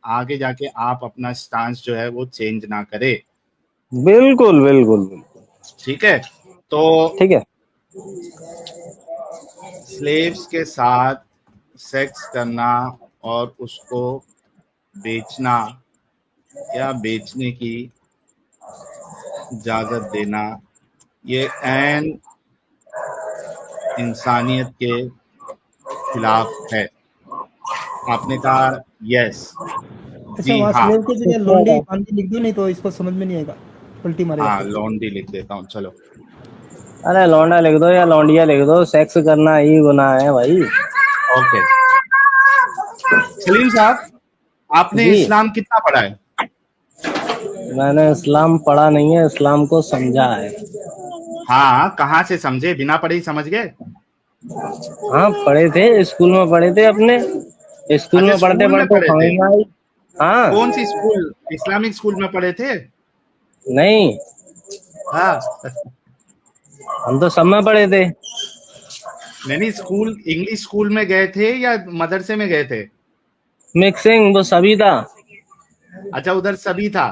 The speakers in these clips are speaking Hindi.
आगे जाके आप अपना स्टांस जो है वो चेंज ना करे। बिल्कुल बिल्कुल बिल्कुल। ठीक है, तो ठीक है। स्लेव्स के साथ सेक्स करना और उसको बेचना या बेचने की इजाजत देना, ये ऐन इंसानियत के खिलाफ है। आपने कहा यस, अच्छा, जी वहाँ हाँ। स्लेव की जगह लोंडी बांदी लिख दो, नहीं तो इसको समझ में नहीं आएगा, उल्टी मारेगा हाँ, फिर। लॉन्डी लिख देता हूँ, चलो। अरे लौंडा लिख दो या लौंडिया लिख दो, सेक्स करना ही गुनाह है भाई। ओके, सलीम साहब, आपने जी, इस्लाम कितना पढ़ा है? मैंने इस्लाम पढ़ा नहीं है, इस्लाम को समझा है। हाँ, कहाँ से समझे, बिना पढ़े ही समझ गए? हाँ पढ़े थे, स्कूल में पढ़े थे अपने, स्कूल अच्छा, में पढ़ते स्कूल में पढ़ते पढ़े समझ थे? में आई। हाँ। कौन सी स्कूल, इस्लामिक स्कूल में पढ़े थे? नहीं, हाँ। हम तो सब में पढ़े थे। नहीं, स्कूल इंग्लिश स्कूल में गए थे या मदरसे में गए थे? मिक्सिंग वो सभी था। अच्छा, उधर सभी था।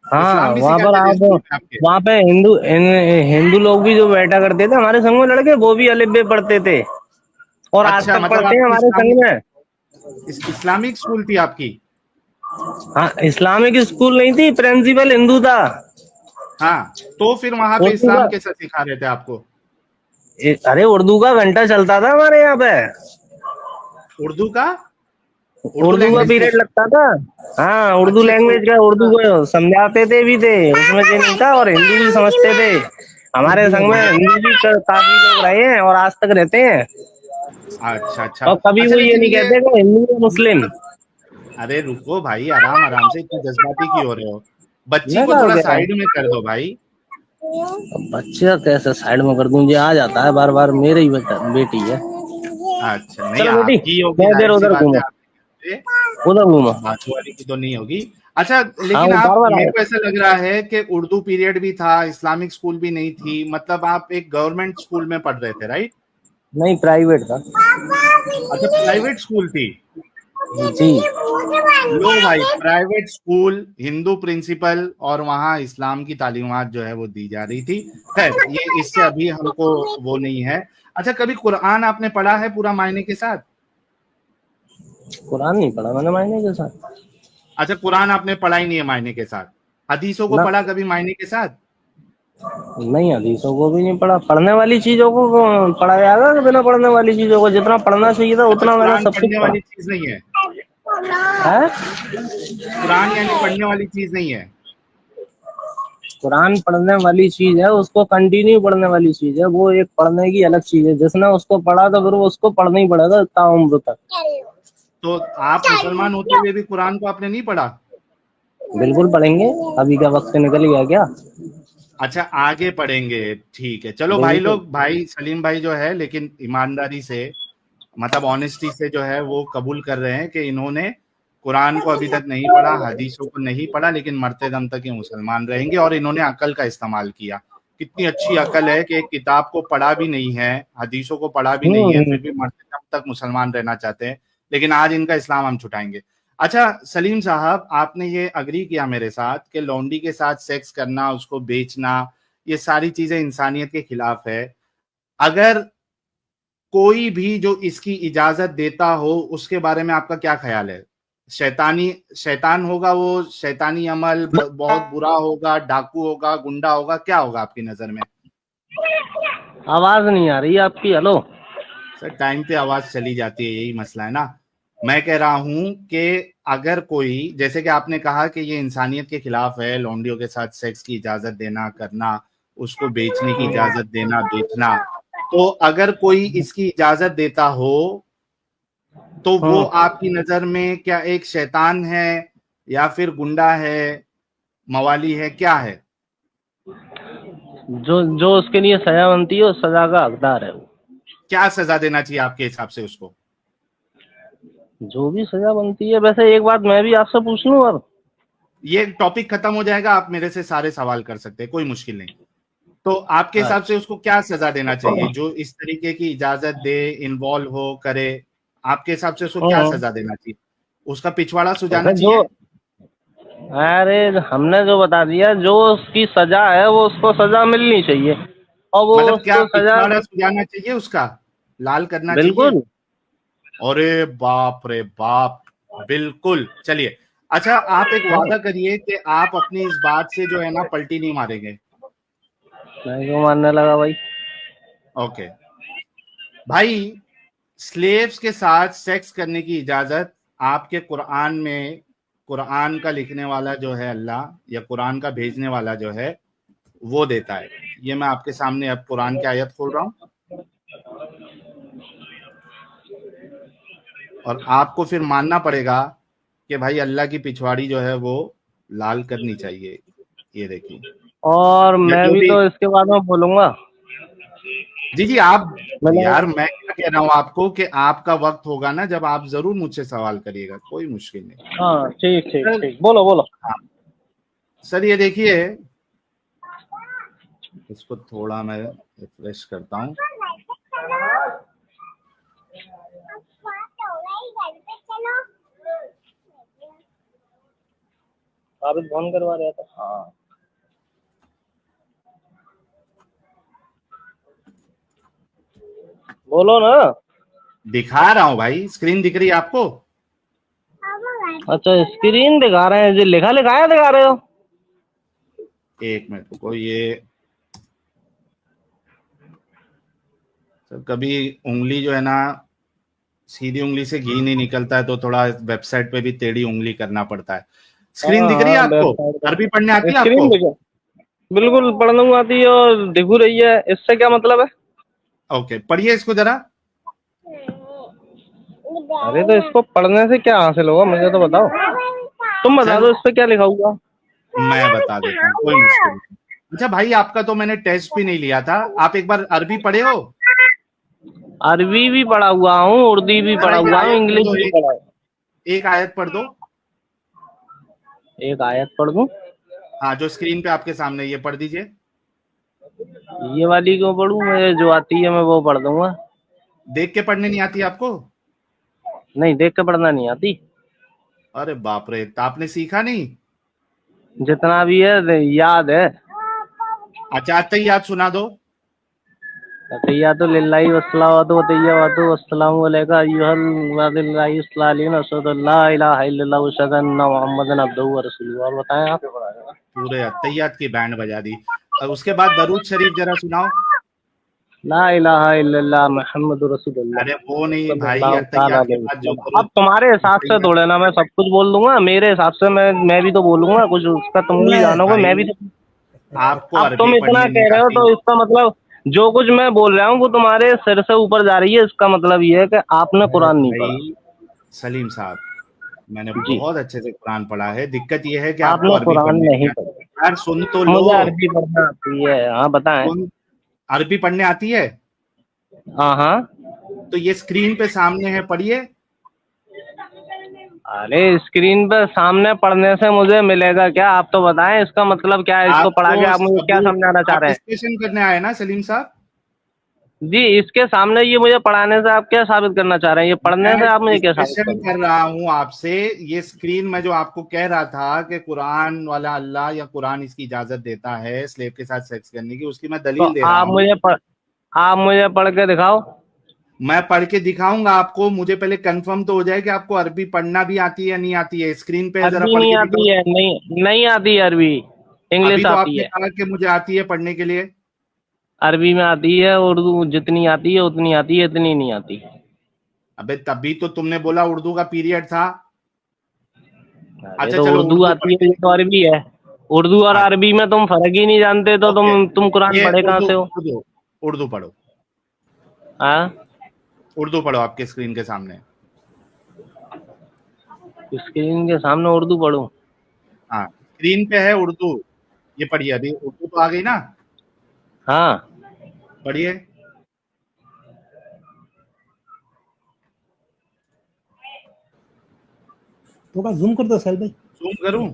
हाँ इस्लाम भी वहाँ पर सिखाते थे आप, स्कूल में आपके? वहाँ पे हिंदू लोग भी जो बैठा करते थे हमारे संग में लड़के, वो भी अलिफ बे पढ़ते थे और आज अच्छा, तक मतलब पढ़ते हैं आपकी हमारे संग में। इस्लामिक स्कूल थी आपकी? हाँ इस्लामिक स्कूल नहीं थी, प्रिंसिपल हिंदू था। हाँ, तो फिर वहां पे उर्दू इस्लाम का, कैसे सिखा रहे थे आपको? अरे उर्दू का घंटा चलता था हमारे यहाँ पे, उर्दू का? उर्दू उर्दू का लैंग्वेज की? पीरियड लगता था। हाँ उर्दू अच्छा, तो लैंग्वेज का, उर्दू को समझाते थे भी थे, उसमें ये नहीं था, और हिंदी भी समझते थे। हमारे संग में हिंदी भी काफी लोग रहे हैं और आज तक रहते हैं। अच्छा, अच्छा। और कभी अच्छा, वो ये लेकिन नहीं ये कहते कि हिंदू या मुस्लिम। मतलब, अरे रुको भाई, आराम आराम से, इतना जज्बाती क्यों हो रहे हो? बच्ची मैं को क्या थोड़ा कह रहा हूँ, साइड में कर दो भाई। बच्चे का कैसे साइड में कर दूं, ये आ जाता है बार बार, मेरी ही बेटी है। अच्छा, नहीं चलो बेटी, आपकी होगी, मैं देर जाहिर सी उधर बात घूमो, है, आपके लिए, उधर घूमो। बाजू वाली की तो नहीं होगी। अच्छा, हाँ लेकिन वो बार आप, बार मेरे आए। को ऐसा लग रहा है कि उर्दू पीरियड भी था, इस्लामिक स्कूल भी नहीं थी, मतलब आप एक गवर्नमेंट स्कूल में पढ़ रहे थे, राइट? नहीं प्राइवेट था। अच्छा, प्राइवेट स्कूल थी। जी। लो भाई, प्राइवेट स्कूल, हिंदू प्रिंसिपल, और वहाँ इस्लाम की तालीमात जो है वो दी जा रही थी। खैर, ये इससे अभी हमको वो नहीं है। अच्छा, कभी कुरान आपने पढ़ा है पूरा मायने के साथ? कुरान नहीं पढ़ा मैंने मायने के साथ। अच्छा, कुरान आपने पढ़ा ही नहीं है मायने के साथ। हदीसों को ना, पढ़ा कभी मायने के साथ? नहीं हदीसों को भी नहीं पढ़ा। पढ़ने वाली चीजों को पढ़ा जाएगा कि बिना पढ़ने वाली चीजों को? जितना पढ़ना चाहिए था अच्छा, उतना मैंने कुरान सब कुछ पढ़ने पढ़ा वाली चीज नहीं है? है। कुरान यानी पढ़ने वाली चीज नहीं है? कुरान पढ़ने वाली चीज है, उसको कंटिन्यू पढ़ने वाली चीज है, वो एक पढ़ने की अलग चीज है। जिसने उसको पढ़ा तो फिर वो उसको पढ़ना ही पड़ेगा ताउम्र तक। तो आप मुसलमान होते हुए भी कुरान को आपने नहीं पढ़ा? बिल्कुल पढ़ेंगे, अभी का वक्त निकल गया क्या? अच्छा, आगे पढ़ेंगे, ठीक है, चलो भाई बिल्कुल। लोग, भाई सलीम भाई जो है, लेकिन ईमानदारी से, मतलब ऑनेस्टी से जो है वो कबूल कर रहे हैं कि इन्होंने कुरान को अभी तक नहीं पढ़ा, हदीसों को नहीं पढ़ा, लेकिन मरते दम तक ये मुसलमान रहेंगे, और इन्होंने अकल का इस्तेमाल किया। कितनी अच्छी अकल है कि एक किताब को पढ़ा भी नहीं है, हदीसों को पढ़ा भी नहीं है, हम्म। फिर भी मरते दम तक मुसलमान रहना चाहते हैं, लेकिन आज इनका इस्लाम हम छुटाएंगे। अच्छा सलीम साहब, आपने ये अग्री किया मेरे साथ कि लौंडी के साथ सेक्स करना, उसको बेचना, ये सारी चीजें इंसानियत के खिलाफ है। अगर कोई भी जो इसकी इजाजत देता हो, उसके बारे में आपका क्या ख्याल है? शैतानी, शैतान होगा वो, शैतानी अमल, बहुत बुरा होगा, डाकू होगा, गुंडा होगा, क्या होगा आपकी नजर में? आवाज नहीं आ रही आपकी, हेलो। सर, टाइम पे आवाज चली जाती है, यही मसला है ना। मैं कह रहा हूं कि अगर कोई, जैसे कि आपने कहा कि ये इंसानियत के खिलाफ है, लौंडियों के साथ सेक्स की इजाजत देना, करना, उसको बेचने की इजाजत देना, बेचना, तो अगर कोई इसकी इजाजत देता हो, तो वो आपकी नजर में क्या एक शैतान है, या फिर गुंडा है, मवाली है, क्या है? जो जो उसके लिए सजा बनती है उस सजा का हकदार है वो। क्या सजा देना चाहिए आपके हिसाब से उसको? जो भी सजा बनती है। वैसे एक बात मैं भी आपसे पूछ लूं अब। ये टॉपिक खत्म हो जाएगा, आप मेरे से सारे सवाल कर सकते हैं, कोई मुश्किल नहीं। तो आपके हिसाब से अच्छा, उसको क्या सजा देना चाहिए जो इस तरीके की इजाजत दे, इन्वॉल्व हो, करे? आपके हिसाब से उसको क्या सजा देना चाहिए? उसका पिछवाड़ा सुझाना अरे जो चाहिए। अरे हमने जो बता दिया, जो उसकी सजा है वो उसको सजा मिलनी चाहिए, और वो मतलब क्या उसको सजा। पिछवाड़ा सुझाना चाहिए, उसका लाल करना चाहिए? बिल्कुल। अरे बाप रे बाप, बिल्कुल। चलिए, अच्छा आप एक वादा करिए कि आप अपनी इस बात से जो है ना पलटी नहीं मारेंगे। मैं क्यों मानने लगा भाई? ओके भाई, स्लेव्स के साथ सेक्स करने की इजाजत आपके कुरान में, कुरान का लिखने वाला जो है अल्लाह, या कुरान का भेजने वाला जो है वो देता है। ये मैं आपके सामने अब कुरान की आयत खोल रहा हूं, और आपको फिर मानना पड़ेगा कि भाई अल्लाह की पिछवाड़ी जो है वो लाल करनी चाहिए। ये देखिए, और या मैं जो भी भी। तो इसके बाद में बोलूंगा। जी जी, आप, मैंने यार मैं क्या कह रहा हूं आपको कि आपका वक्त होगा ना जब आप जरूर मुझसे सवाल करिएगा, कोई मुश्किल नहीं। हाँ, ठीक ठीक सर, ठीक, बोलो बोलो। हाँ सर, ये देखिए, इसको थोड़ा मैं रिफ्रेश करता हूँ। आप फोन करवा रहे थे? हाँ। बोलो ना। दिखा रहा हूँ भाई, स्क्रीन दिख रही है आपको? अच्छा, स्क्रीन दिखा रहे हैं, जो लिखा लिखाया दिखा रहे हो? एक मिनट रुको, ये सर कभी उंगली जो है ना, सीधी उंगली से घी नहीं निकलता है, तो थोड़ा वेबसाइट पे भी टेढ़ी उंगली करना पड़ता है। स्क्रीन हाँ दिख रही है हाँ, आपको? वेबसाइट अरबी पढ़ने आती पे है स्क्रीन आपको? दिखा। बिल्कुल पढ़ने को आती है और दिख रही है, इससे क्या मतलब है? ओके, पढ़िए इसको जरा। अरे तो इसको पढ़ने से क्या हासिल होगा, मुझे तो बताओ। तुम बता सर दो इस पे क्या लिखा हुआ। मैं बता देता हूँ, कोई मुश्किल नहीं। अच्छा भाई, आपका तो मैंने टेस्ट भी नहीं लिया था, आप एक बार अरबी पढ़े हो? अरबी भी पढ़ा हुआ हूँ, उर्दू भी जरा पढ़ा ये हुआ हूँ, आयत पढ़ इंग्लिश दो, भी पढ़ा हूँ। एक आयत पढ़ दो। एक आयत पढ़ दूं? हाँ, जो स्क्रीन पे आपके सामने, ये पढ़ दीजिए। ये वाली क्यों पढ़ूं? मुझे जो आती है मैं वो पढ़ दूंगा। देख के पढ़ने नहीं आती आपको? नहीं, देख के पढ़ना नहीं आती। अरे बाप रे, तो आपने सीखा नहीं? जितना भी है याद है। अच्छा, तैयार सुना दो। तहियातु लिल्लाहि वस्सलावातु वतय्यवातु वस्सलामु अलैका अय्युहल वादिल्लाहि अस्सलालीन अशहदु अल्ला इलाहा इल्लल्लाह व अशहदु अन्ना मुहम्मदन अब्दुहु व रसूलुहु। और बताएं आप। पूरे अत्तहियात की बैंड बजा दी। और उसके बाद दरूद शरीफ जरा सुनाओ। ला इलाहा इल्लल्लाह मुहम्मदुर रसूलुल्लाह अरे वो नहीं भाई, सल्लल्लाहु तआला अत्तहियात के अलैहि बाद जो वसल्लम। अब दरूद। तुम्हारे हिसाब से अत्तहियात। थोड़े ना मैं सब कुछ बोल दूंगा, मेरे हिसाब से मैं भी तो बोलूंगा कुछ, उसका तुम भी मैं जानोगे, मैं भी भाई, तो। आपको अब अरबी तुम इतना पढ़ने नहीं कह रहे हो आती? तो इसका मतलब जो कुछ मैं बोल रहा हूँ वो तुम्हारे सिर से ऊपर जा रही है, इसका मतलब ये है कि आपने अरे कुरान नहीं पढ़ा। भाई सलीम साहब, मैंने जी, बहुत अच्छे से कुरान पढ़ा है, दिक्कत यह है कि आपको आपने अरबी कुरान पढ़ने नहीं नहीं आती। पढ़ा। यार सुन तो लो। मुझे अरबी पढ़ना आती है। हाँ, बताएं। सुन, अरबी पढ़ने आती है? हाँ हाँ। तो ये स्क्रीन पे सामने है, पढ़िए। अरे स्क्रीन पे सामने पढ़ने से मुझे मिलेगा क्या? आप तो बताएं इसका मतलब क्या है, इसको पढ़ा आपको के आप मुझे क्या सबूत, समझाना चाह आप रहे हैं? डिस्कशन करने आए ना सलीम साहब? जी, इसके सामने ये मुझे पढ़ाने से आप क्या साबित करना चाह रहे हैं? ये पढ़ने मैं से आप मुझे क्या साबित डिस्कशन करेंगे? कर रहा हूं आपसे। ये स्क्रीन में जो आपको कह रहा था कि कुरान वाला अल्लाह या कुरान इसकी इजाजत देता है स्लेव के साथ सेक्स करने की, उसकी मैं तो दलील दे रहा हूं। आप मुझे पढ़ के दिखाओ। मैं पढ़ के दिखाऊंगा आपको, मुझे पहले कंफर्म तो हो जाए कि आपको अरबी पढ़ना भी आती है या नहीं आती है। स्क्रीन पे है, जरा अरबी पढ़ नहीं के दिखाओ। आती है, नहीं नहीं आती है अरबी। अभी इंग्लिश तो आती आपने है। कहा कि मुझे आती है पढ़ने के लिए। अरबी में आती है, उर्दू जितनी आती है उतनी आती है, इतनी नहीं आती। अबे तभी तो तुमने बोला उर्दू का पीरियड था। अरे अच्छा तो चलो, उर्दू उर्दू पढ़ आती है, के ये तो दिखाओ। अरबी है। उर्दू और अच्छा, अरबी में तुम फर्क ही नहीं जानते तो ओके, तुम कुरान ये पढ़े कहाँ उर्दू से हो? उर्दू उर्दू पढ़ो। हाँ, उर्दू पढ़ो आपके स्क्रीन के सामने। स्क्रीन के सामने उर्दू पढ़ूं? हाँ, स्क्रीन पे है उर्दू, ये पढ़िए। अभी उर्दू तो आ गई ना? हाँ। पढ़िए। थोड़ा जूम कर दो साहिल भाई। जूम करूं?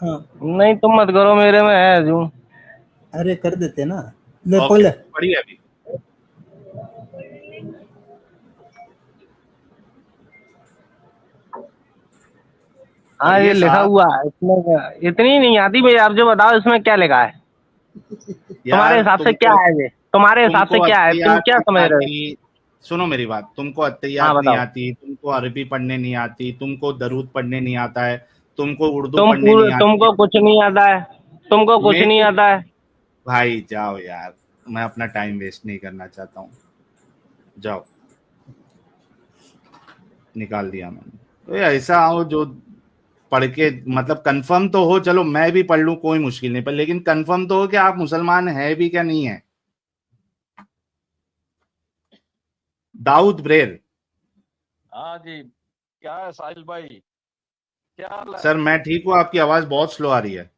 हाँ, नहीं, तुम मत करो, मेरे में है जो। अरे कर देते ना। ले पढ़ ओके, ले। पढ़िए अभी। हाँ ये ये लिखा साहब, हुआ है इसमें इतनी नहीं आती भाई, आप जो बताओ इसमें क्या लिखा है, तुम्हारे यार हिसाब से क्या तुमको है ये, तुम्हारे हिसाब से तुमको क्या है, तुम अत्तहियात क्या नहीं समझ रहे हो? आती, सुनो मेरी बात, तुमको हाँ अत्तहियात नहीं बताओ। आती, तुमको अरबी पढ़ने नहीं आती, तुमको दरूद पढ़ने नहीं आता है, तुमको उर्दू पढ़ने नहीं आती तुमको है। कुछ नहीं आता है, तुमको कुछ मेरे नहीं को आता है। भाई जाओ यार, मैं अपना टाइम वेस्ट नहीं करना चाहता हूँ, जाओ, निकाल दिया मैंने। तो ये ऐसा हो जो पढ़ के मतलब कंफर्म तो हो, चलो मैं भी पढ़ लूं कोई मुश्किल नहीं, पर लेकिन कंफर्म तो हो कि आप मुसलमान है भी क्या नहीं है। दाऊद ब्रेर। हाँ जी, क्या है साहिल भाई, क्या हाल है? सर मैं ठीक हूँ, आपकी आवाज बहुत स्लो आ रही है।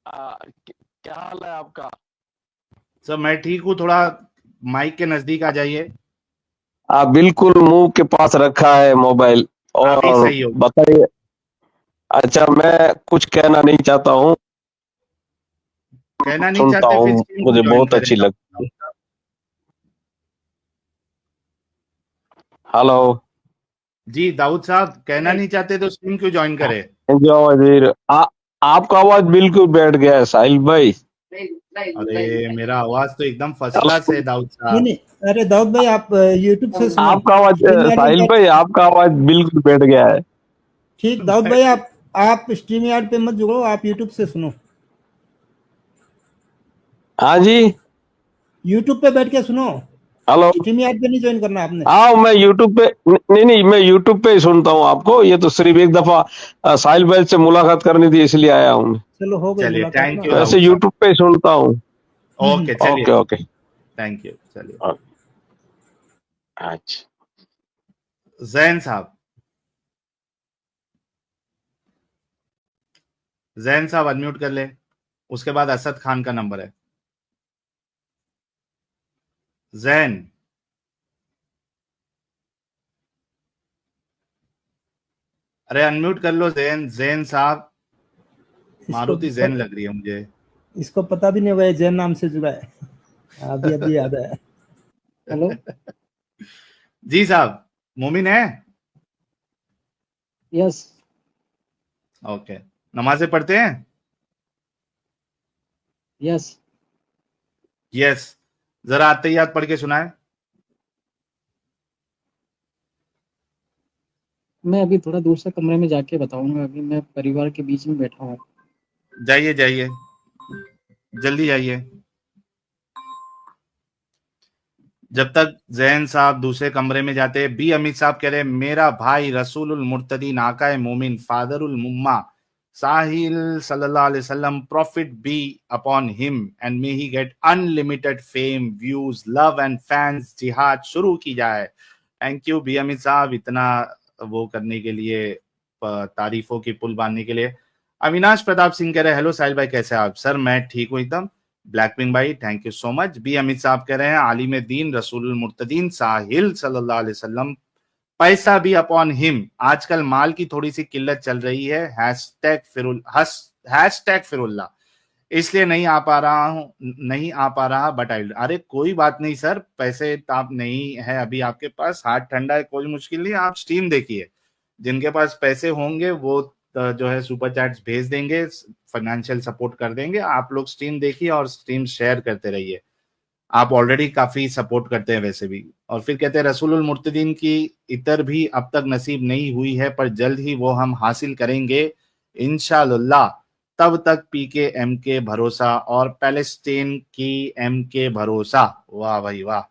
क्या हाल है आपका? सर मैं ठीक हूँ, थोड़ा माइक के नजदीक आ जाइए। आप बिल्कुल मुंह के पास रखा है मोबाइल, अभी और सही हो। बताइए। अच्छा, मैं कुछ कहना नहीं चाहता हूँ, कहना नहीं सुनता चाहते फिर हूँ, स्ट्रीम क्यों मुझे ज्वाइन बहुत करें अच्छी लगती है। दाऊद साहब? हेलो, जी दाऊद साहब, कहना नहीं चाहते तो स्ट्रीम क्यों ज्वाइन करे? जो वजीर आपका आवाज बिल्कुल बैठ गया है साहिल भाई। अरे मेरा आवाज तो एकदम फर्स्ट क्लास हेलो, है दाऊद नहीं साहब। नहीं, अरे दाऊद भाई आप यूट्यूब से सुनो, आपका आवाज स्ट्रीम यार्ड में साहिल भाई, जाके। आपका आवाज बिल्कुल बैठ गया है। ठीक दाऊद भाई, आप स्ट्रीम यार्ड पे मत जुड़ो, आप यूट्यूब से सुनो, हाँ जी, यूट्यूब पे बैठ के सुनो, हेलो। स्ट्रीम यार्ड पे नहीं ज्वाइन करना आपने। हाँ, मैं यूट्यूब पे, नहीं नहीं, मैं यूट्यूब पे ही सुनता हूँ आपको। ये तो सिर्फ एक दफा साहिल भाई से मुलाकात करनी थी, इसलिए आया हूँ मैं। चलो हो गई चलिए मुलाकात थैंक ना। यू वैसे दाऊद साहब। यूट्यूब पे ही सुनता हूँ। ओके चलिए, ओके ओके। थैंक यू, चलिए। अच्छा, जैन साहब, जैन साहब अनम्यूट कर ले। उसके बाद असद खान का नंबर है। जैन, अरे अनम्यूट कर लो जैन, जैन साहब। इसको मारुति जैन लग रही है मुझे। इसको पता भी नहीं होगा ये जैन नाम से जुड़ा है, अभी अभी याद आया। हेलो। जी साहब, मोमिन है? यस। ओके, नमाजें पढ़ते हैं? यस। यस, जरा अत्तहियात पढ़ के सुनाए। मैं अभी थोड़ा दूर से कमरे में जाके बताऊंगा, अभी मैं परिवार के बीच में बैठा हूँ। जाइए जाइए, जल्दी जाइए। जब तक जैन साहब दूसरे कमरे में जाते, बी अमित साहब कह रहे मेरा भाई रसूलुल मुर्तदीन आकाए मोमिन फादरुल मुम्मा साहिल सल्लल्लाहु अलैहि वसल्लम prophet be upon him and may he get unlimited fame views love and fans जिहाद शुरू की जाए। थैंक यू बी अमित साहब, इतना वो करने के लिए, तारीफों की पुल बांधने के लिए। अविनाश प्रताप सिंह कह रहे हेलो साहिल भाई कैसे हैं आप? सर मैं ठीक हूँ एकदम। ब्लैकपिंक भाई थैंक यू सो मच। बी अमित साहब कह रहे हैं आलिम दीन रसूलुल मुर्तदीन साहिल सल्लल्लाहु अलैहि वसल्लम पैसा भी अपॉन हिम, आजकल माल की थोड़ी सी किल्लत चल रही है, हैशटैग फिरुल्लाह, इसलिए नहीं आ पा रहा बट आई, अरे कोई बात नहीं सर, पैसे आप नहीं है अभी आपके पास, हाथ ठंडा है, कोई मुश्किल नहीं, आप स्ट्रीम देखिए, जिनके पास पैसे होंगे वो जो है सुपर चैट्स भेज देंगे, फाइनेंशियल सपोर्ट कर देंगे, आप लोग स्ट्रीम देखिए और स्ट्रीम शेयर करते रहिए, आप ऑलरेडी काफी सपोर्ट करते हैं वैसे भी। और फिर कहते हैं रसूलुल मुर्तदीन की इतर भी अब तक नसीब नहीं हुई है पर जल्द ही वो हम हासिल करेंगे इंशाअल्लाह, तब तक पीके एम के भरोसा और पैलेस्टीन की एम के भरोसा। वाह भाई वाह।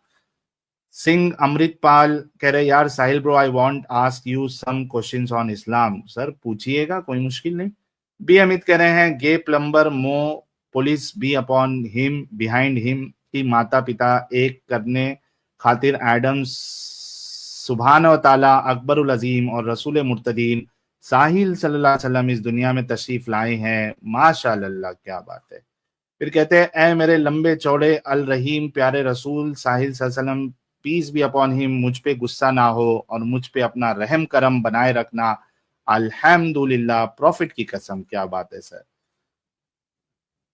सिंह अमृतपाल कह रहे यार Sahil bro I want ask you some questions on Islam. Sir पूछिएगा, कोई मुश्किल नहीं। बी अमित कह रहे हैं गे प्लम्बर मो पुलिस be upon him behind him की माता पिता एक करने खातिर एडम्स सुभान व ताला अकबरुल अजीम और रसूल मुर्तदीन साहिल सल्लल्लाहु अलैहि वसल्लम इस दुनिया में तशरीफ लाए हैं, माशाअल्लाह क्या बात है। फिर कहते हैं ए मेरे लंबे चौड़े अल रहीम प्यारे रसूल साहिल सल्लम पीस बी अपॉन हिम, मुझ पे गुस्सा ना हो और मुझ पे अपना रहम करम बनाए रखना, अल्हम्दुलिल्लाह प्रॉफिट की कसम, क्या बात है सर।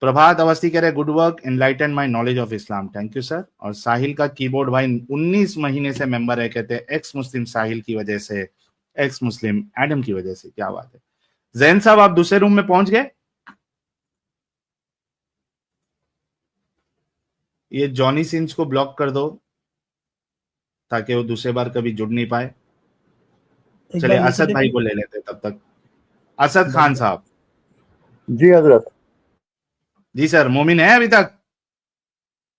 प्रभात अवस्थी कह रहे good work enlighten my knowledge of Islam, thank you sir. और साहिल का कीबोर्ड भाई 19 महीने से मेंबर है, कहते हैं एक्स मुस्लिम साहिल की वजह से एक्स मुस्लिम एडम की वजह से। क्या बात है। जैन साहब आप दूसरे रूम में पहुंच गए। ये जॉनी सिंस को ब्लॉक कर दो ताकि वो दूसरे बार कभी जुड़ नहीं पाए। एक चलिए बार असद लिखिए। भाई को ले लेते तब तक। असद खान साहब। जी हजरत। जी सर, मोमिन है अभी तक?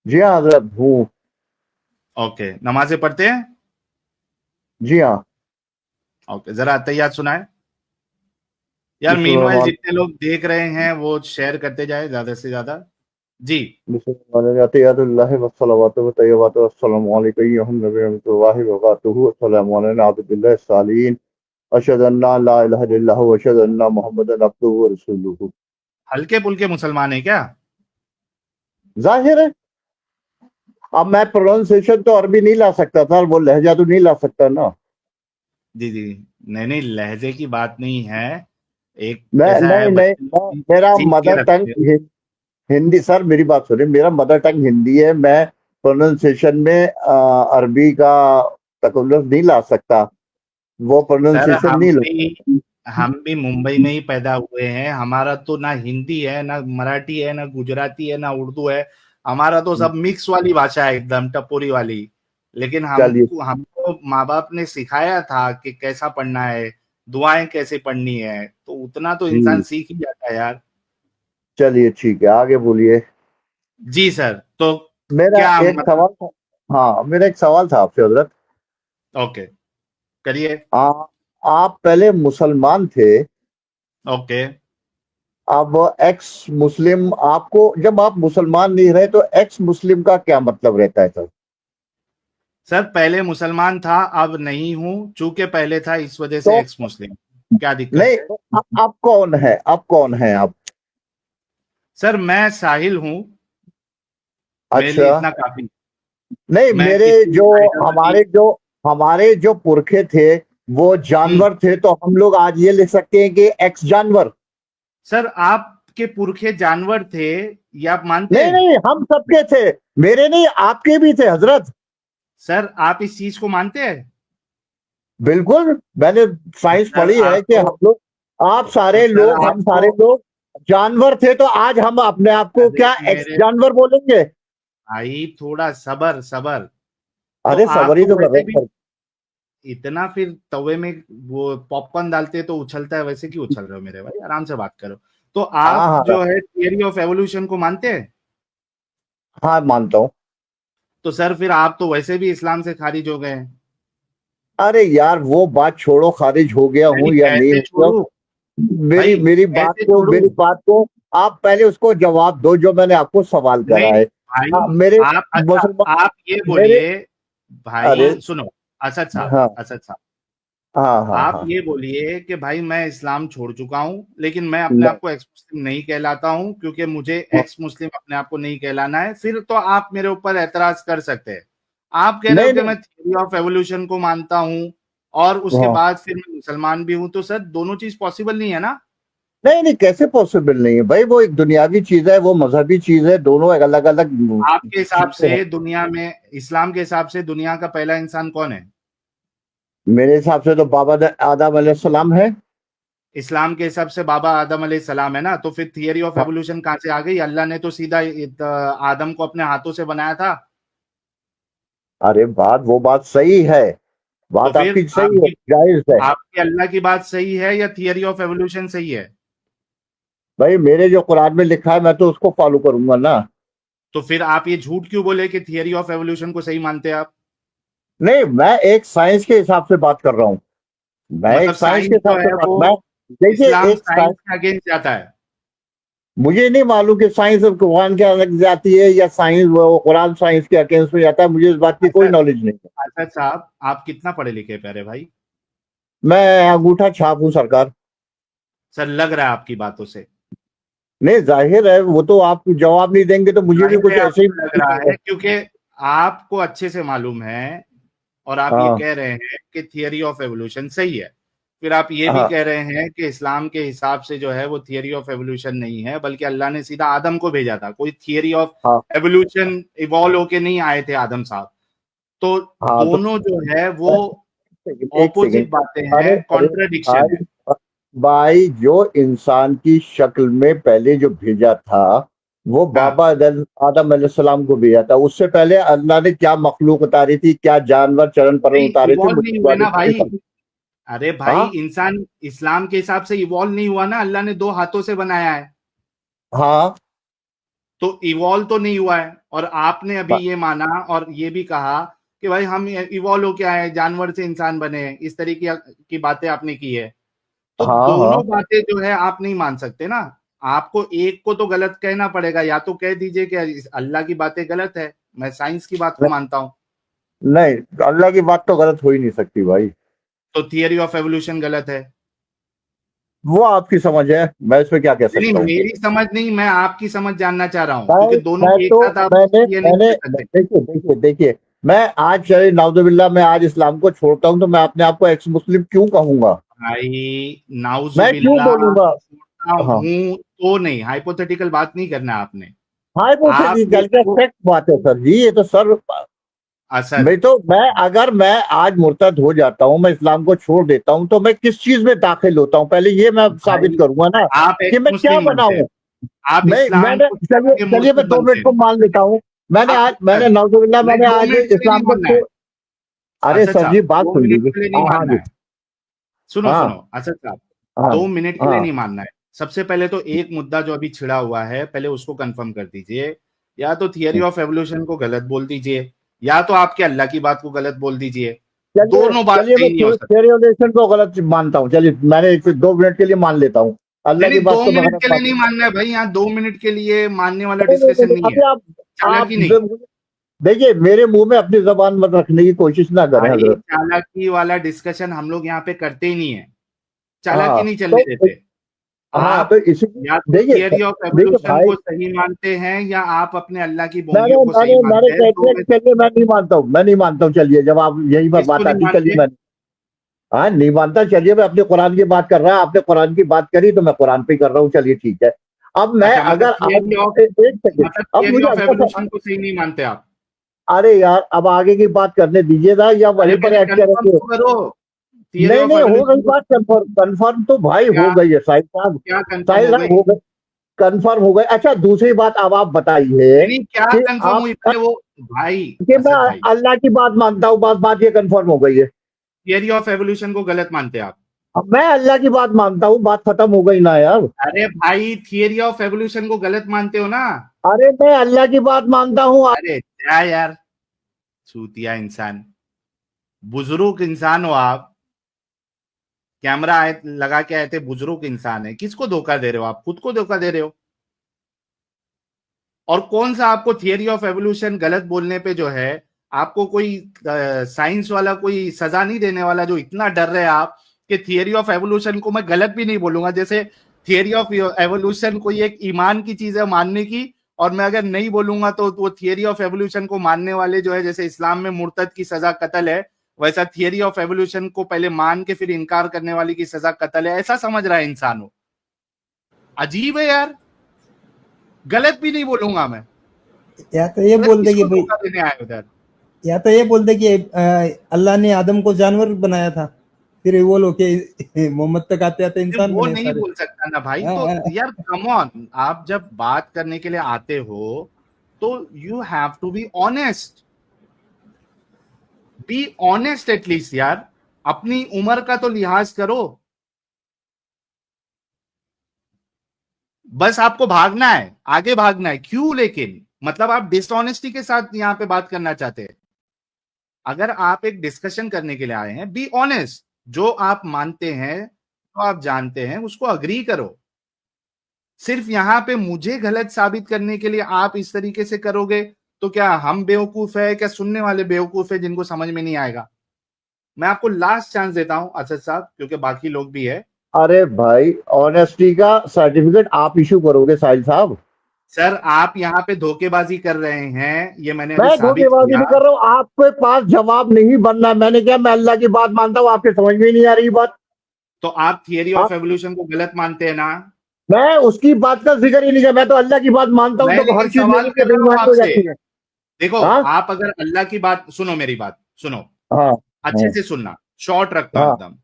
जी हाँ हजरत हूँ। ओके, नमाजें पढ़ते हैं? जी हाँ। ओके, जरा अत्तहियात सुनाए यार। बिस्मिल्लाह मीनवाइल जितने लोग देख रहे हैं वो शेयर करते जाए ज्यादा से ज्यादा। जी हल्के पुल्के मुसलमान है क्या? जाहिर है। अब मैं प्रोनाउंसिएशन तो अरबी नहीं ला सकता था, वो लहजा तो नहीं ला सकता ना। जी जी, नहीं नहीं, लहजे की बात नहीं है। एक मैं कैसा है, नहीं नहीं बच्चे लोग मेरा सीख के मदर रखते हैं। टंग हिंदी। सर मेरी बात सुनिए, मेरा मदर टंग हिंदी है। मैं प्रोनाउंसिएशन में अरबी का तकल्लुफ़ नहीं ला सकता, वो सर प्रोनाउंसिएशन नहीं ला। हम भी मुंबई में ही पैदा हुए हैं। हमारा तो ना हिंदी है, ना मराठी है, ना गुजराती है, ना उर्दू है। हमारा तो सब मिक्स वाली भाषा है, एकदम टपोरी वाली। लेकिन चलिए हमको माँ बाप ने सिखाया था कि कैसा पढ़ना है, दुआएं कैसे पढ़नी है, तो उतना तो इंसान सीख ही जाता है यार। चलिए ठीक है, आगे बोलिए। जी सर, तो मेरा क्या एक मतलब? सवाल था। हाँ, मेरा एक सवाल था आपसे हजरत। ओके, करिए। आ, आप पहले मुसलमान थे, ओके अब एक्स मुस्लिम। आपको जब आप मुसलमान नहीं रहे तो एक्स मुस्लिम का क्या मतलब रहता है सर? सर, पहले मुसलमान था, अब नहीं हूं। चूंकि पहले था इस वजह से तो एक्स मुस्लिम। क्या दिक्कत नहीं, है? आप कौन है? आप कौन है आप? सर मैं साहिल हूं। मेरे लिए अच्छा। इतना काफी। नहीं, मैं मेरे किसी जो आइडियोलॉजी। हमारे जो पुरखे थे वो जानवर थे, तो हम लोग आज ये लिख सकते हैं कि एक्स जानवर। सर आपके पुरखे जानवर थे, ये आप मानते नहीं हैं? नहीं, हम सबके थे। मेरे नहीं, आपके भी थे हजरत। सर आप इस चीज को मानते हैं? बिल्कुल, मैंने साइंस सर पढ़ी है कि आपको हम लोग, आप तो सारे सर लोग, हम आपको सारे लोग जानवर थे, तो आज हम अपने आप को अरे क्या एक्स मेरे जानवर बोलेंगे? भाई, थोड़ा सबर सबर। तो अरे आप सबर ही तो तो कर वैसे रहे भी हैं। इतना फिर तवे में वो पॉपकॉर्न डालते तो उछलता है, वैसे क्यों उछल रहे हो मेरे भाई? आराम से बात करो। तो हाँ आप हाँ जो है थियरी ऑफ एवोल्यूशन को मानते हैं? हाँ, मानता हूँ। तो सर फिर आप तो वैसे भी इस्लाम से खारिज हो गए हैं। अरे यार, वो बात छोड़ो, खारिज हो गया नहीं हूँ या नहीं कैसे हो गया। छोड़ू मेरी भाई, कैसे छोड़ू? मेरी बात को आप पहले उसको जवाब दो जो मैंने आपको सवाल करा नहीं है। भाई, मेरे आप अच्छा, मुसलमान, आप ये मेरे, बोलिए अरे भाई, सुनो। असद साहब, हाँ असद साहब, हाँ हाँ आप हाँ। ये बोलिए कि भाई मैं इस्लाम छोड़ चुका हूं, लेकिन मैं अपने नहीं आप को एक्स मुस्लिम नहीं कहलाता हूं, क्योंकि मुझे एक्स मुस्लिम अपने आप को नहीं कहलाना है। फिर तो आप मेरे ऊपर एतराज कर सकते हैं। आप कह रहे हो नहीं कि नहीं, मैं थ्योरी ऑफ एवोल्यूशन को मानता हूं और उसके हाँ बाद फिर मैं मुसलमान भी हूं, तो सर दोनों चीज पॉसिबल नहीं है ना। नहीं नहीं, कैसे पॉसिबल नहीं है भाई? वो एक दुनियावी चीज है, वो मजहबी चीज है, दोनों एक अलग अलग आपके हिसाब चीजें हैं। से दुनिया में, इस्लाम के हिसाब से दुनिया का पहला इंसान कौन है? मेरे हिसाब से तो बाबा आदम अलैहिस्सलाम है। इस्लाम के हिसाब से बाबा आदम अलैहिस्सलाम है ना, तो फिर थियरी ऑफ हाँ, एवोल्यूशन कहां से आ गई? अल्लाह ने तो सीधा आदम को अपने हाथों से बनाया था। अरे वो बात सही है, तो बात फिर आपकी सही है, आपकी जायज है। आपकी अल्लाह की बात सही है या थियरी ऑफ एवोल्यूशन सही है? भाई मेरे जो कुरान में लिखा है मैं तो उसको फॉलो करूंगा ना। तो फिर आप ये झूठ क्यों बोले कि थियरी ऑफ एवोल्यूशन को सही मानते हैं आप? नहीं, मैं एक साइंस के हिसाब से बात कर रहा हूँ। मैं एक मतलब साइंस के साइंस जो हिसाब से है बात, वो मैं, देखिए इस्लाम एक साइंस, साइंस के अगेंस्ट जाता है। मुझे नहीं मालूम कि साइंस और कुरान के अलग जाती है या साइंस वो कुरान साइंस के अगेंस्ट में जाता है, मुझे इस बात की कोई अच्छा नॉलेज नहीं है। अच्छा साहब, आप कितना पढ़े लिखे हैं प्यारे भाई? मैं अंगूठा छाप हूँ सरकार। सर लग रहा है आपकी बातों से। नहीं, जाहिर है, वो तो आप जवाब नहीं देंगे तो मुझे भी जाहिर कुछ है ऐसे ही आपको लग रहा मालूम है, क्योंकि आपको अच्छे से मालूम है और आप ये हाँ कह रहे हैं कि थियरी ऑफ एवोल्यूशन सही है। फिर आप ये भी हाँ कह रहे हैं कि इस्लाम के हिसाब से जो है वो थियरी ऑफ एवोल्यूशन नहीं है, बल्कि अल्लाह ने सीधा आदम को भेजा था। कोई थियरी ऑफ हाँ एवोल्यूशन इवॉल्व होके नहीं आए थे आदम साहब। तो हाँ। तो दोनों जो है वो एक ऑपोजिट सेकंड। बातें अरे हैं, अरे कॉन्ट्रडिक्शन है। भाई, भाई जो इंसान की शक्ल में पहले जो भेजा था वो हाँ, बाबा आदम अलैहिस्सलाम को भेजा था। उससे पहले अल्लाह ने क्या मखलूक उतारी थी, क्या जानवर चरण पर नहीं उतारे थे, इवॉल्व मुझे नहीं इस हुए बारे ना में नहीं भाई। पता। अरे भाई, हाँ इंसान इस्लाम के हिसाब से इवॉल्व नहीं हुआ ना, अल्लाह ने 2 हाथों से बनाया है, हाँ तो इवॉल्व तो नहीं हुआ है। और आपने अभी ये माना और ये भी कहा कि भाई हम इवॉल्व हो क्या है, जानवर से इंसान बने हैं, इस तरीके की बातें आपने की है। तो हाँ दोनों हाँ। बातें जो है आप नहीं मान सकते ना। आपको एक को तो गलत कहना पड़ेगा, या तो कह दीजिए कि अल्लाह की बातें गलत है, मैं साइंस की बात को मानता हूं, नहीं, अल्लाह की बात तो गलत हो ही नहीं सकती भाई। तो थियरी ऑफ एवोल्यूशन गलत है। वो आपकी समझ है, मैं इसमें क्या कह नहीं, सकता हूँ। मेरी समझ नहीं, मैं आपकी समझ जानना चाह रहा हूं, भाई क्योंकि दोनों मैं की एक तो साथ आप मैंने ये नहीं मैंने कह सकते। देखिए देखिए देखिए, मैं आज चले नाउजुबिल्ला मैं आज इस्लाम को छोड़ता हूँ तो मैं अपने आप को एक्स मुस्लिम क्यों कहूंगा? भाई मैं क्यों नाउजुबिल्ला बोलूंगा? छोड़ता हाँ, हूं तो नहीं, हाइपोथेटिकल बात नहीं करना आपने। आप हाइपोथेटिकल क्या इसको फैक्ट बात है सर जी, ये तो सर। असद मैं आज मुर्तद हो जाता हूँ, मैं इस्लाम को छोड़ देता हूँ, तो मैं किस चीज में दाखिल होता हूँ, पहले ये मैं साबित भाई, करूंगा ना आप कि एक मैं क्या मुस्लिम बना बनते हैं, हूँ। आप इस्लाम मैंने को छोड़ चलिए के चलिए मैं मुर्तद 2 बनते मिनट हैं। को मान लेता हूँ। आप मैंने असद, नाउजुबिल्ला नहीं मैंने 2 आज मिनट के लिए इस्लाम नहीं को मानना है। छोड़। अरे असद सर जी साहब, बात 2 सुन मिनट लीजिए। के लिए नहीं हाँ मानना जी। है। सुनो हाँ सुनो असद साहब, हाँ 2 मिनट के लिए हाँ। नहीं मानना है। सबसे पहले तो एक मुद्दा जो अभी छिड़ा हुआ है, पहले उसको कंफर्म कर दीजिए। या तो थियरी ऑफ एवोल्यूशन को गलत बोल दीजिए, या तो आपके अल्लाह की बात को गलत बोल दीजिए। चलिए दोनों बात चलिए मैं सही नहीं हो सकती। थियोरी को गलत मानता हूँ, चलिए मैंने इसे 2 मिनट के लिए मान लेता हूँ। नहीं अल्लाह नहीं, की दो बात तो मैं मिनट गलत के लिए मान। नहीं मानना है भाई, यहाँ 2 मिनट के लिए मानने वाला नहीं नहीं डिस्कशन नहीं, नहीं है। अभी आप चालाकी नहीं। देखिए मेरे मुंह में अपनी जबान मत रखने की कोशिश ना करें भाई हजरत। चालाकी वाला डिस्कशन हम लोग यहाँ पे करते ही नहीं है, चालाकी हाँ नहीं तो चलने देते। हाँ आप तो इसी या तो देखिए थियरी ऑफ देखिए एवोल्यूशन भाई, को सही मानते हैं, या आप अपने अल्लाह की मैंने बोंगियों को सही मैंने मैंने मानते हैं, कह दो दिया में कि चलिए मैं नहीं मानता हूँ, चलिए जब आप यही पर किसको बात नहीं आती, चलिए मानते। मैं हाँ नहीं मानता, चलिए मैं अपने कुरान की बात कर रहा, आपने कुरान की बात करी तो मैं कुरान पे कर रहा हूँ, चलिए ठीक है। अब मैं अच्छा, अगर आज एक सेकंड, अब थियरी मुझे ऑफ अच्छा एवोल्यूशन को सही नहीं मानते आप। अरे यार अब आगे की बात करने दीजिएगा या अरे वहीं पर पहले ऐड कंफर्म करेंगे? तो करो, थियरी नहीं ऑफ नहीं, हो गई एवोल्यूशन को। बात कंफर्म, कंफर्म तो भाई क्या हो गई है साहिब साहब। क्या कंफर्म साहिब हो साहब गई। हो गई, कंफर्म हो गई। अच्छा दूसरी बात अब आप बताइए नहीं नहीं, क्या कि कंफर्म आप हुई पहले वो। भाई कि मैं असद भाई, अल्लाह की बात मानता हूँ, बात बात ये कंफर्म हो गई है। थियरी ऑफ एवोल्यूशन को गलत मानते आप। अब मैं अल्लाह की बात मानता हूँ, बात खत्म हो गई ना यार। अरे भाई, थियरी ऑफ एवोल्यूशन को गलत मानते हो ना। अरे मैं अल्लाह की बात मानता हूँ। अरे क्या यार, चूतिया इंसान, बुजुर्ग इंसान हो आप, कैमरा आए लगा के आए थे, बुजुर्ग इंसान है, किसको धोखा दे रहे हो आप, खुद को धोखा दे रहे हो। और कौन सा आपको थियरी ऑफ एवोल्यूशन गलत बोलने पे जो है, आपको कोई साइंस वाला कोई सजा नहीं देने वाला, जो इतना डर रहे आप कि थियरी ऑफ एवोल्यूशन को मैं गलत भी नहीं बोलूंगा। जैसे थियरी ऑफ एवोल्यूशन कोई एक ईमान की चीज है मानने की, और मैं अगर नहीं बोलूंगा तो वो थियरी ऑफ एवोल्यूशन को मानने वाले जो है, जैसे इस्लाम में मुर्तद की सजा कत्ल है, वैसा थियरी ऑफ एवोल्यूशन को पहले मान के फिर इनकार करने वाले की सजा कत्ल है, ऐसा समझ रहा है इंसान हो। अजीब है यार, गलत भी नहीं बोलूंगा मैं। या तो ये बोल दे कि भाई, धोखा देने आए उधर। या तो ये बोल दे कि अल्लाह ने आदम को जानवर बनाया था, फिर वो लोग के मोहम्मद तक आते आते इंसान वो बने नहीं सारे। बोल सकता ना भाई। हाँ, तो हाँ। यार कम ऑन, आप जब बात करने के लिए आते हो तो you have to be honest, at least यार, अपनी उम्र का तो लिहाज करो। बस आपको भागना है, आगे भागना है, क्यों लेकिन, मतलब आप डिसऑनेस्टी के साथ यहां पे बात करना चाहते हैं। अगर आप एक डिस्कशन करने के लिए आए हैं, बी ऑनेस्ट, जो आप मानते हैं, जो आप जानते हैं, उसको अग्री करो। सिर्फ यहां पे मुझे गलत साबित करने के लिए आप इस तरीके से करोगे तो क्या हम बेवकूफ है, क्या सुनने वाले बेवकूफ है जिनको समझ में नहीं आएगा। मैं आपको लास्ट चांस देता हूं असद साहब, क्योंकि बाकी लोग भी है। अरे भाई ऑनेस्टी का सर्टिफिकेट आप इशू करोगे साहिल साहब? सर आप यहां पे धोखेबाजी कर रहे हैं, ये मैंने अभी मैं साबित धोखेबाजी किया। नहीं कर रहा हूँ, आपके पास जवाब नहीं बनना। मैंने क्या, मैं अल्लाह की बात मानता हूँ, आपके समझ में ही नहीं आ रही बात। तो आप थियरी ऑफ आप एवोल्यूशन को गलत मानते हैं ना। मैं उसकी बात का जिक्र ही नहीं किया, मैं तो अल्लाह की बात मानता हूँ, मैं तो हर लेकिन चीज सवाल मेरी कर रहा हूं बेईमानी हो आपसे, जाती है। देखो हाँ आप अगर अल्लाह की बात सुनो, मेरी बात सुनो, हाँ अच्छे हाँ से सुनना, शॉर्ट रखता हूं हाँ एकदम।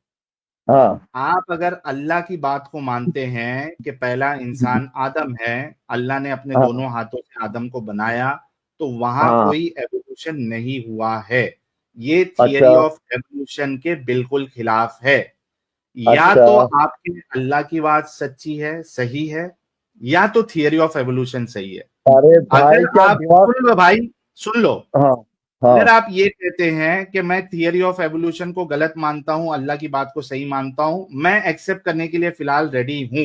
हाँ आप अगर अल्लाह की बात को मानते हैं कि पहला इंसान आदम है, अल्लाह ने अपने हाँ दोनों हाथों से आदम को बनाया, तो वहां हाँ। कोई एवोल्यूशन नहीं हुआ है। ये अच्छा थियरी ऑफ एवोल्यूशन के बिल्कुल खिलाफ है। या अच्छा। तो आपकी अल्लाह की बात सच्ची है, सही है, या तो थियरी ऑफ एवोल्यूशन सही है। अरे भाई अगर क्या आप दिमाग। सुन लो भाई, सुन लो, हाँ अगर हाँ। आप ये कहते हैं कि मैं थियरी ऑफ एवोल्यूशन को गलत मानता हूं, अल्लाह की बात को सही मानता हूं, मैं एक्सेप्ट करने के लिए फिलहाल रेडी हूं।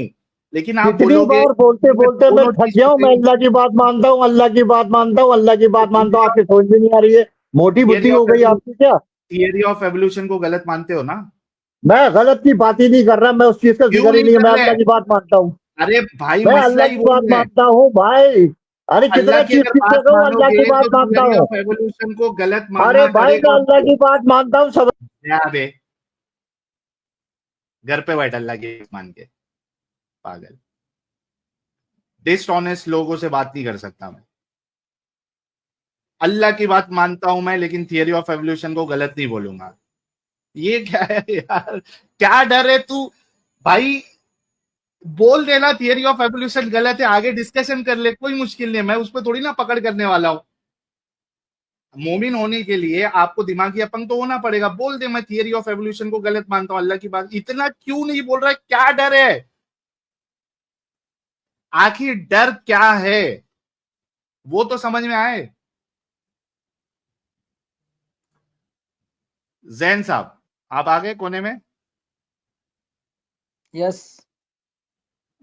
लेकिन आप कितनी बोलोगे बार बोलते कि मैं बोलते मैं दोनों थक चीज गया को हूँ। मैं सही, अल्लाह की बात मानता हूँ, अल्लाह की बात मानता हूँ, अल्लाह की बात मानता हूँ। आपकी समझ में नहीं आ रही है? मोटी बुद्धि थियरी हो ऑफ गई आपकी क्या? थियरी ऑफ एवोल्यूशन को गलत मानते हो ना? मैं गलत की बात ही नहीं कर रहा, मैं उस चीज का क्यों जिक्र ही नहीं नहीं है। मैं कर रहे? अल्लाह की बात मानता हूँ। अरे भाई, मैं मसला अल्लाह ही की बात वही है। मानता हूँ भाई। अरे अल्लाह कितना की चीज अगर किससे बात कहूँ, अल्लाह की मानोगे बात तो मानता थियरी हूँ। ऑफ एवोल्यूशन को गलत अरे मानना भाई मैं पड़ेगा। अल्लाह की बात मानता हूँ सब। यहाँ पे घर पे बैठ अल्लाह की बात मान के, पागल डिसऑनेस्ट लोगों से बात नहीं कर सकता मैं। अल्लाह की बात मानता हूं मैं, लेकिन थियरी ऑफ एवोल्यूशन को गलत नहीं बोलूंगा। ये क्या है यार? क्या डर है तू भाई? बोल देना थियरी ऑफ एवोल्यूशन गलत है, आगे डिस्कशन कर ले, कोई मुश्किल नहीं है। मैं उस पर थोड़ी ना पकड़ करने वाला हूं। मोमिन होने के लिए आपको दिमागी अपंग तो होना पड़ेगा। बोल दे मैं थियरी ऑफ एवोल्यूशन को गलत मानता हूं, अल्लाह की बात। इतना क्यों नहीं बोल रहा है? क्या डर है? आखिर डर क्या है, वो तो समझ में आए। जैन साहब, आप आ गए कोने में? यस।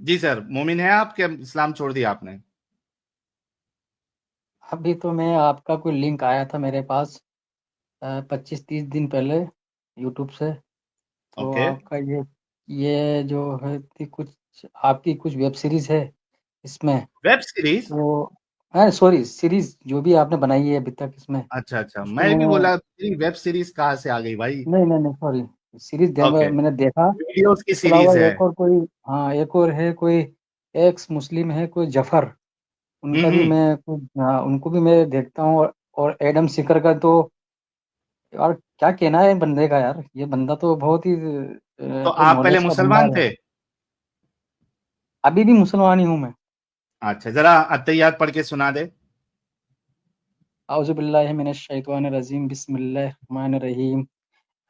जी सर, मोमिन है आप, क्या इस्लाम छोड़ दिया आपने? अभी तो मैं आपका कोई लिंक आया था मेरे पास 25-30 दिन पहले यूट्यूब से। तो ओके। आपका ये जो है कि कुछ आपकी कुछ वेब सीरीज है इसमें। Web series? तो सॉरी, सीरीज जो भी आपने बनाई है अभी तक इसमें, अच्छा अच्छा, उसको मैं भी मैंने, बोला तेरी वेब सीरीज कहाँ से आ गई भाई। नहीं नहीं नहीं सॉरी, सीरीज ओके, मैंने देखा। वीडियोस की इसके सीरीज अलावा है। एक और कोई, हाँ एक और है कोई, एक्स मुस्लिम है कोई जफर, उनका भी हम्म। मैं कुछ, हाँ उनको भी मैं देखता हूँ। और एडम सिकर का तो यार क्या कहना है बंदे का, यार ये बंदा तो बहुत ही तो कोई आप पहले नॉलेज का मुसलमान भंडार है। थे? अभी भी मुसलमान ही हूँ मैं। अच्छा, जरा अत्तहियात पढ़ के सुना दे। आउज़ुबिल्लाहि मिनश्शैतानिर्रजीम बिस्मिल्लाहिर्रहमानिर्रहीम।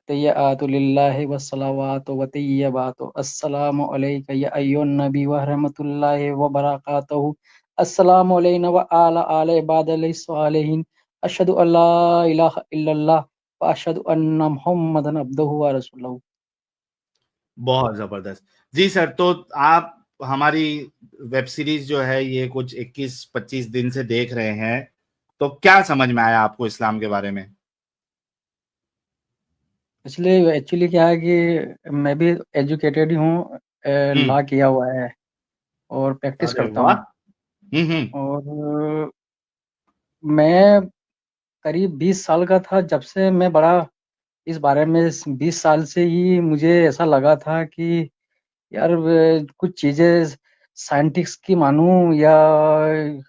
तय्यअतु लिल्लाहि वस्सलावातु व तय्यबातु अस्सलामु अलैका या अय्युहन नबी व रहमतुल्लाहि व बरकातुहू। अस्सलामु अलैना व अला आले इबादिल्लाहिस सालिहीन। अशहदु अल्ला इलाहा इल्लल्लाह व अशहदु अन्ना मुहम्मदन अब्दुहु व रसूलुहू। बहुत जबरदस्त। जी सर, तो आप हमारी वेब सीरीज जो है ये कुछ 21-25 दिन से देख रहे हैं, तो क्या समझ में आया आपको इस्लाम के बारे में? इसलिए एक्चुअली क्या है कि मैं भी एजुकेटेड ही हूँ, हम्म। लॉ किया हुआ है और प्रैक्टिस अरे करता वाह। हूँ। हम्म। और मैं करीब 20 साल का था जब से मैं बड़ा इस बारे में, 20 साल से ही मुझे ऐसा लगा था कि यार कुछ चीज़ें साइंटिस्ट की मानूं या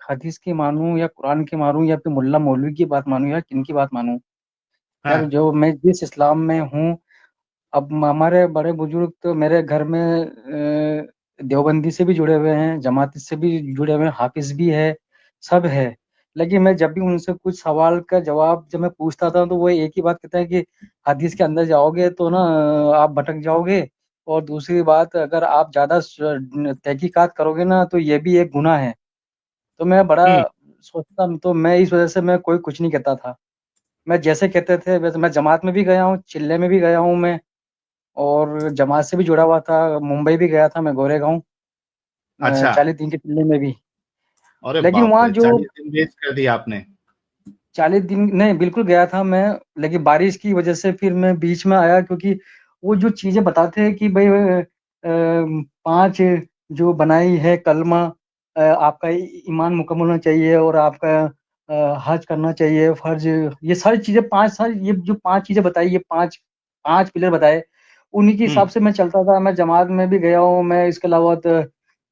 हदीस की मानूं या कुरान की मानूं या फिर मुल्ला मौलवी की बात मानूं या किन की बात मानूं। यार हाँ। जो मैं जिस इस्लाम में हूँ, अब हमारे बड़े बुजुर्ग तो मेरे घर में देवबंदी से भी जुड़े हुए हैं, जमाती से भी जुड़े हुए हैं, हाफिज भी है, सब है। लेकिन मैं जब भी उनसे कुछ सवाल का जवाब जब मैं पूछता था तो वो एक ही बात कहते हैं कि हदीस के अंदर जाओगे तो ना आप भटक जाओगे, और दूसरी बात अगर आप ज्यादा तहकीकात करोगे ना तो ये भी एक गुनाह है। तो मैं बड़ा हम्म। सोचता, तो मैं इस वजह से मैं कोई कुछ नहीं कहता था। मैं जैसे कहते थे वैसे, मैं जमात में भी गया हूँ, चिल्ले में भी गया हूँ मैं, और जमात से भी जुड़ा हुआ था, मुंबई भी गया था मैं, गोरेगांव अच्छा। 40 दिन के चिल्ले में भी। अरे लेकिन बाप वहाँ रे, जो 40 दिन वेस्ट कर दिया आपने। 40 दिन नहीं, बिल्कुल गया था मैं, लेकिन बारिश की वजह से फिर मैं बीच में आया, क्योंकि वो जो चीजें बताते हैं कि भाई 5 जो बनाई है कलमा, आपका ईमान मुकम्मल होना चाहिए और आपका हज करना चाहिए फर्ज, ये सारी चीजें 5 सारी, ये जो 5 चीजें बताई, ये 5 5 पिलर बताए, उन्हीं के हिसाब हम्म। से मैं चलता था। मैं जमात में भी गया हूँ मैं, इसके अलावा तो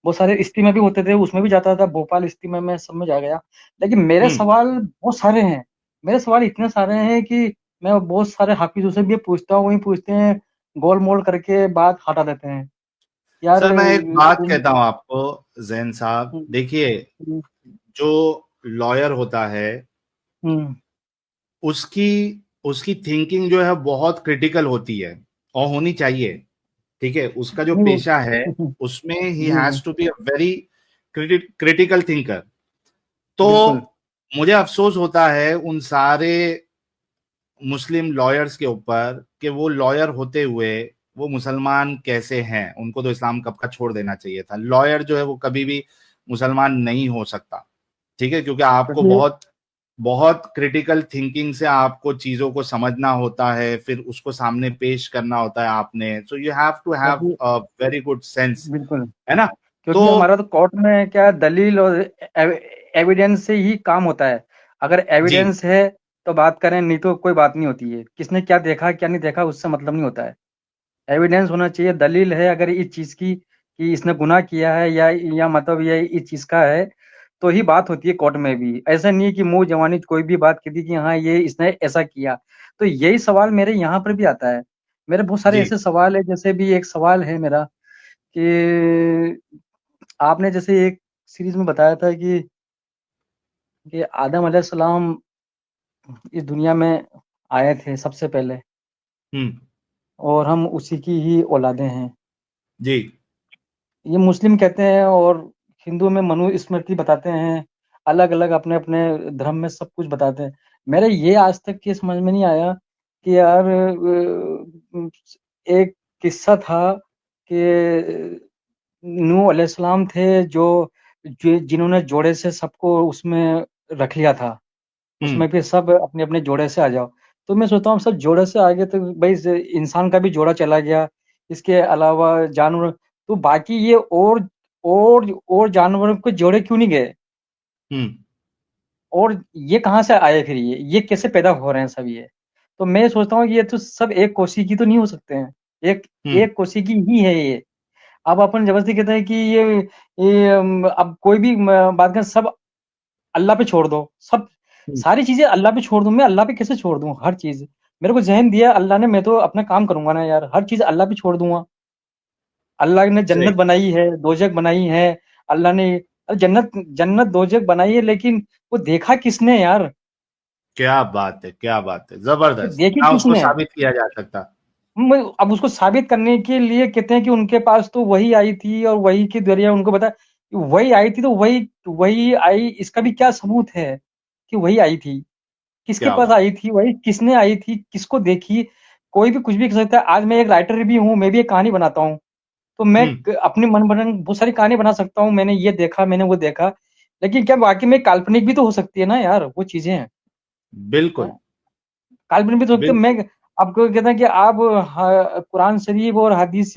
बहुत सारे इस्तीमे भी होते थे, उसमें भी जाता था, भोपाल इस्तीमे में सब में जा गया। लेकिन मेरे हम्म। सवाल बहुत सारे हैं, मेरे सवाल इतने सारे हैं कि मैं बहुत सारे हाफिजों से भी पूछता हूँ, वही पूछते हैं, गोल मोल करके बात हटा देते हैं यार। सर मैं एक बात तुम कहता हूँ आपको जैन साहब, हम्म, देखिए हम्म, जो लॉयर होता है हम्म, उसकी उसकी थिंकिंग जो है बहुत क्रिटिकल होती है और होनी चाहिए, ठीक है। उसका जो नहीं वो पेशा है उसमें ही जी जी has to be a very critical thinker. तो बिल्कुल। मुझे अफसोस होता है उन सारे मुस्लिम लॉयर्स के ऊपर कि वो लॉयर होते हुए वो मुसलमान कैसे हैं। उनको तो इस्लाम कब का छोड़ देना चाहिए था। लॉयर जो है वो कभी भी मुसलमान नहीं हो सकता, ठीक है, क्योंकि आपको वैसे बहुत बहुत क्रिटिकल थिंकिंग से आपको चीजों को समझना होता है, फिर उसको सामने पेश करना होता है आपने। So you have to have वैसे अ वेरी गुड सेंस, बिल्कुल, है ना। तो क्योंकि हमारा तो कोर्ट में क्या दलील और एविडेंस से ही काम होता है। अगर जी एविडेंस है तो बात करें, नहीं तो कोई बात नहीं होती है। किसने क्या देखा क्या नहीं देखा उससे मतलब नहीं होता है। एविडेंस होना चाहिए, दलील है अगर इस चीज की कि इसने गुनाह किया है या मतलब ये इस चीज का है, तो ही बात होती है कोर्ट में भी। ऐसा नहीं है कि मुंह जवानी कोई भी बात की थी कि हाँ ये इसने ऐसा किया। तो यही सवाल मेरे यहाँ पर भी आता है। मेरे बहुत सारे जी ऐसे सवाल है, जैसे भी एक सवाल है मेरा कि आपने जैसे एक सीरीज में बताया था कि आदम अलैहिस्सलाम इस दुनिया में आए थे सबसे पहले, हम्म। और हम उसी की ही औलादे हैं। जी ये मुस्लिम कहते हैं, और हिंदू में मनुस्मृति बताते हैं। अलग अलग अपने अपने धर्म में सब कुछ बताते हैं। मेरे ये आज तक ये समझ में नहीं आया कि यार एक किस्सा था कि नूह अलैहिस्सलाम थे जिन्होंने जोड़े से सबको उसमें रख लिया था। हम्म। उसमें फिर सब अपने अपने जोड़े से आ जाओ। तो मैं सोचता हूँ सब जोड़े से आ गए तो भाई इंसान का भी जोड़ा चला गया। इसके अलावा जानवर, तो बाकी ये और जानवरों के जोड़े क्यों नहीं गए? हम्म। और ये कहाँ से आए फिर? ये कैसे पैदा हो रहे हैं सब ये? तो मैं सोचता हूँ कि ये तो सब एक कोशी की तो नहीं हो सकते हैं। एक हम्म। एक कोशी की ही है ये। अब अपन जबरदस्ती कहते हैं कि अब कोई भी बात करें, सब अल्लाह पे छोड़ दो सब। हम्म, सारी चीजें अल्लाह पे छोड़ दूं? मैं अल्लाह पे कैसे छोड़ दूं हर चीज? मेरे को जहन दिया अल्लाह ने, मैं तो अपना काम करूंगा ना यार। हर चीज अल्लाह पे छोड़ दूंगा? अल्लाह ने सही। जन्नत बनाई है, दोजख बनाई है। अल्लाह ने अरे जन्नत जन्नत दोजख बनाई है, लेकिन वो देखा किसने यार? क्या बात है, क्या बात है, वो जबरदस्त। देखी ना उसको किसने? साबित किया जा सकता। अब उसको साबित करने के लिए कहते हैं कि उनके पास तो वही आई थी, और वही के जरिए उनको बता वही आई थी, तो वही वही आई। इसका भी क्या सबूत है कि वही आई थी? किसके क्या पास बात। आई थी वही? किसने आई थी? किसको देखी? कोई भी कुछ भी कर सकता है। आज मैं एक राइटर भी हूँ, मैं भी एक कहानी बनाता हूँ। तो मैं हम्म। अपने मन बनन बहुत सारी कहानी बना सकता हूँ। मैंने ये देखा, मैंने वो देखा, लेकिन क्या वाकई में काल्पनिक भी तो हो सकती है ना यार वो चीजें हैं। बिल्कुल। हाँ? काल्पनिक भी तो सकते। मैं बिल्कुल। आपको कहता कि आप कुरान शरीफ और हदीस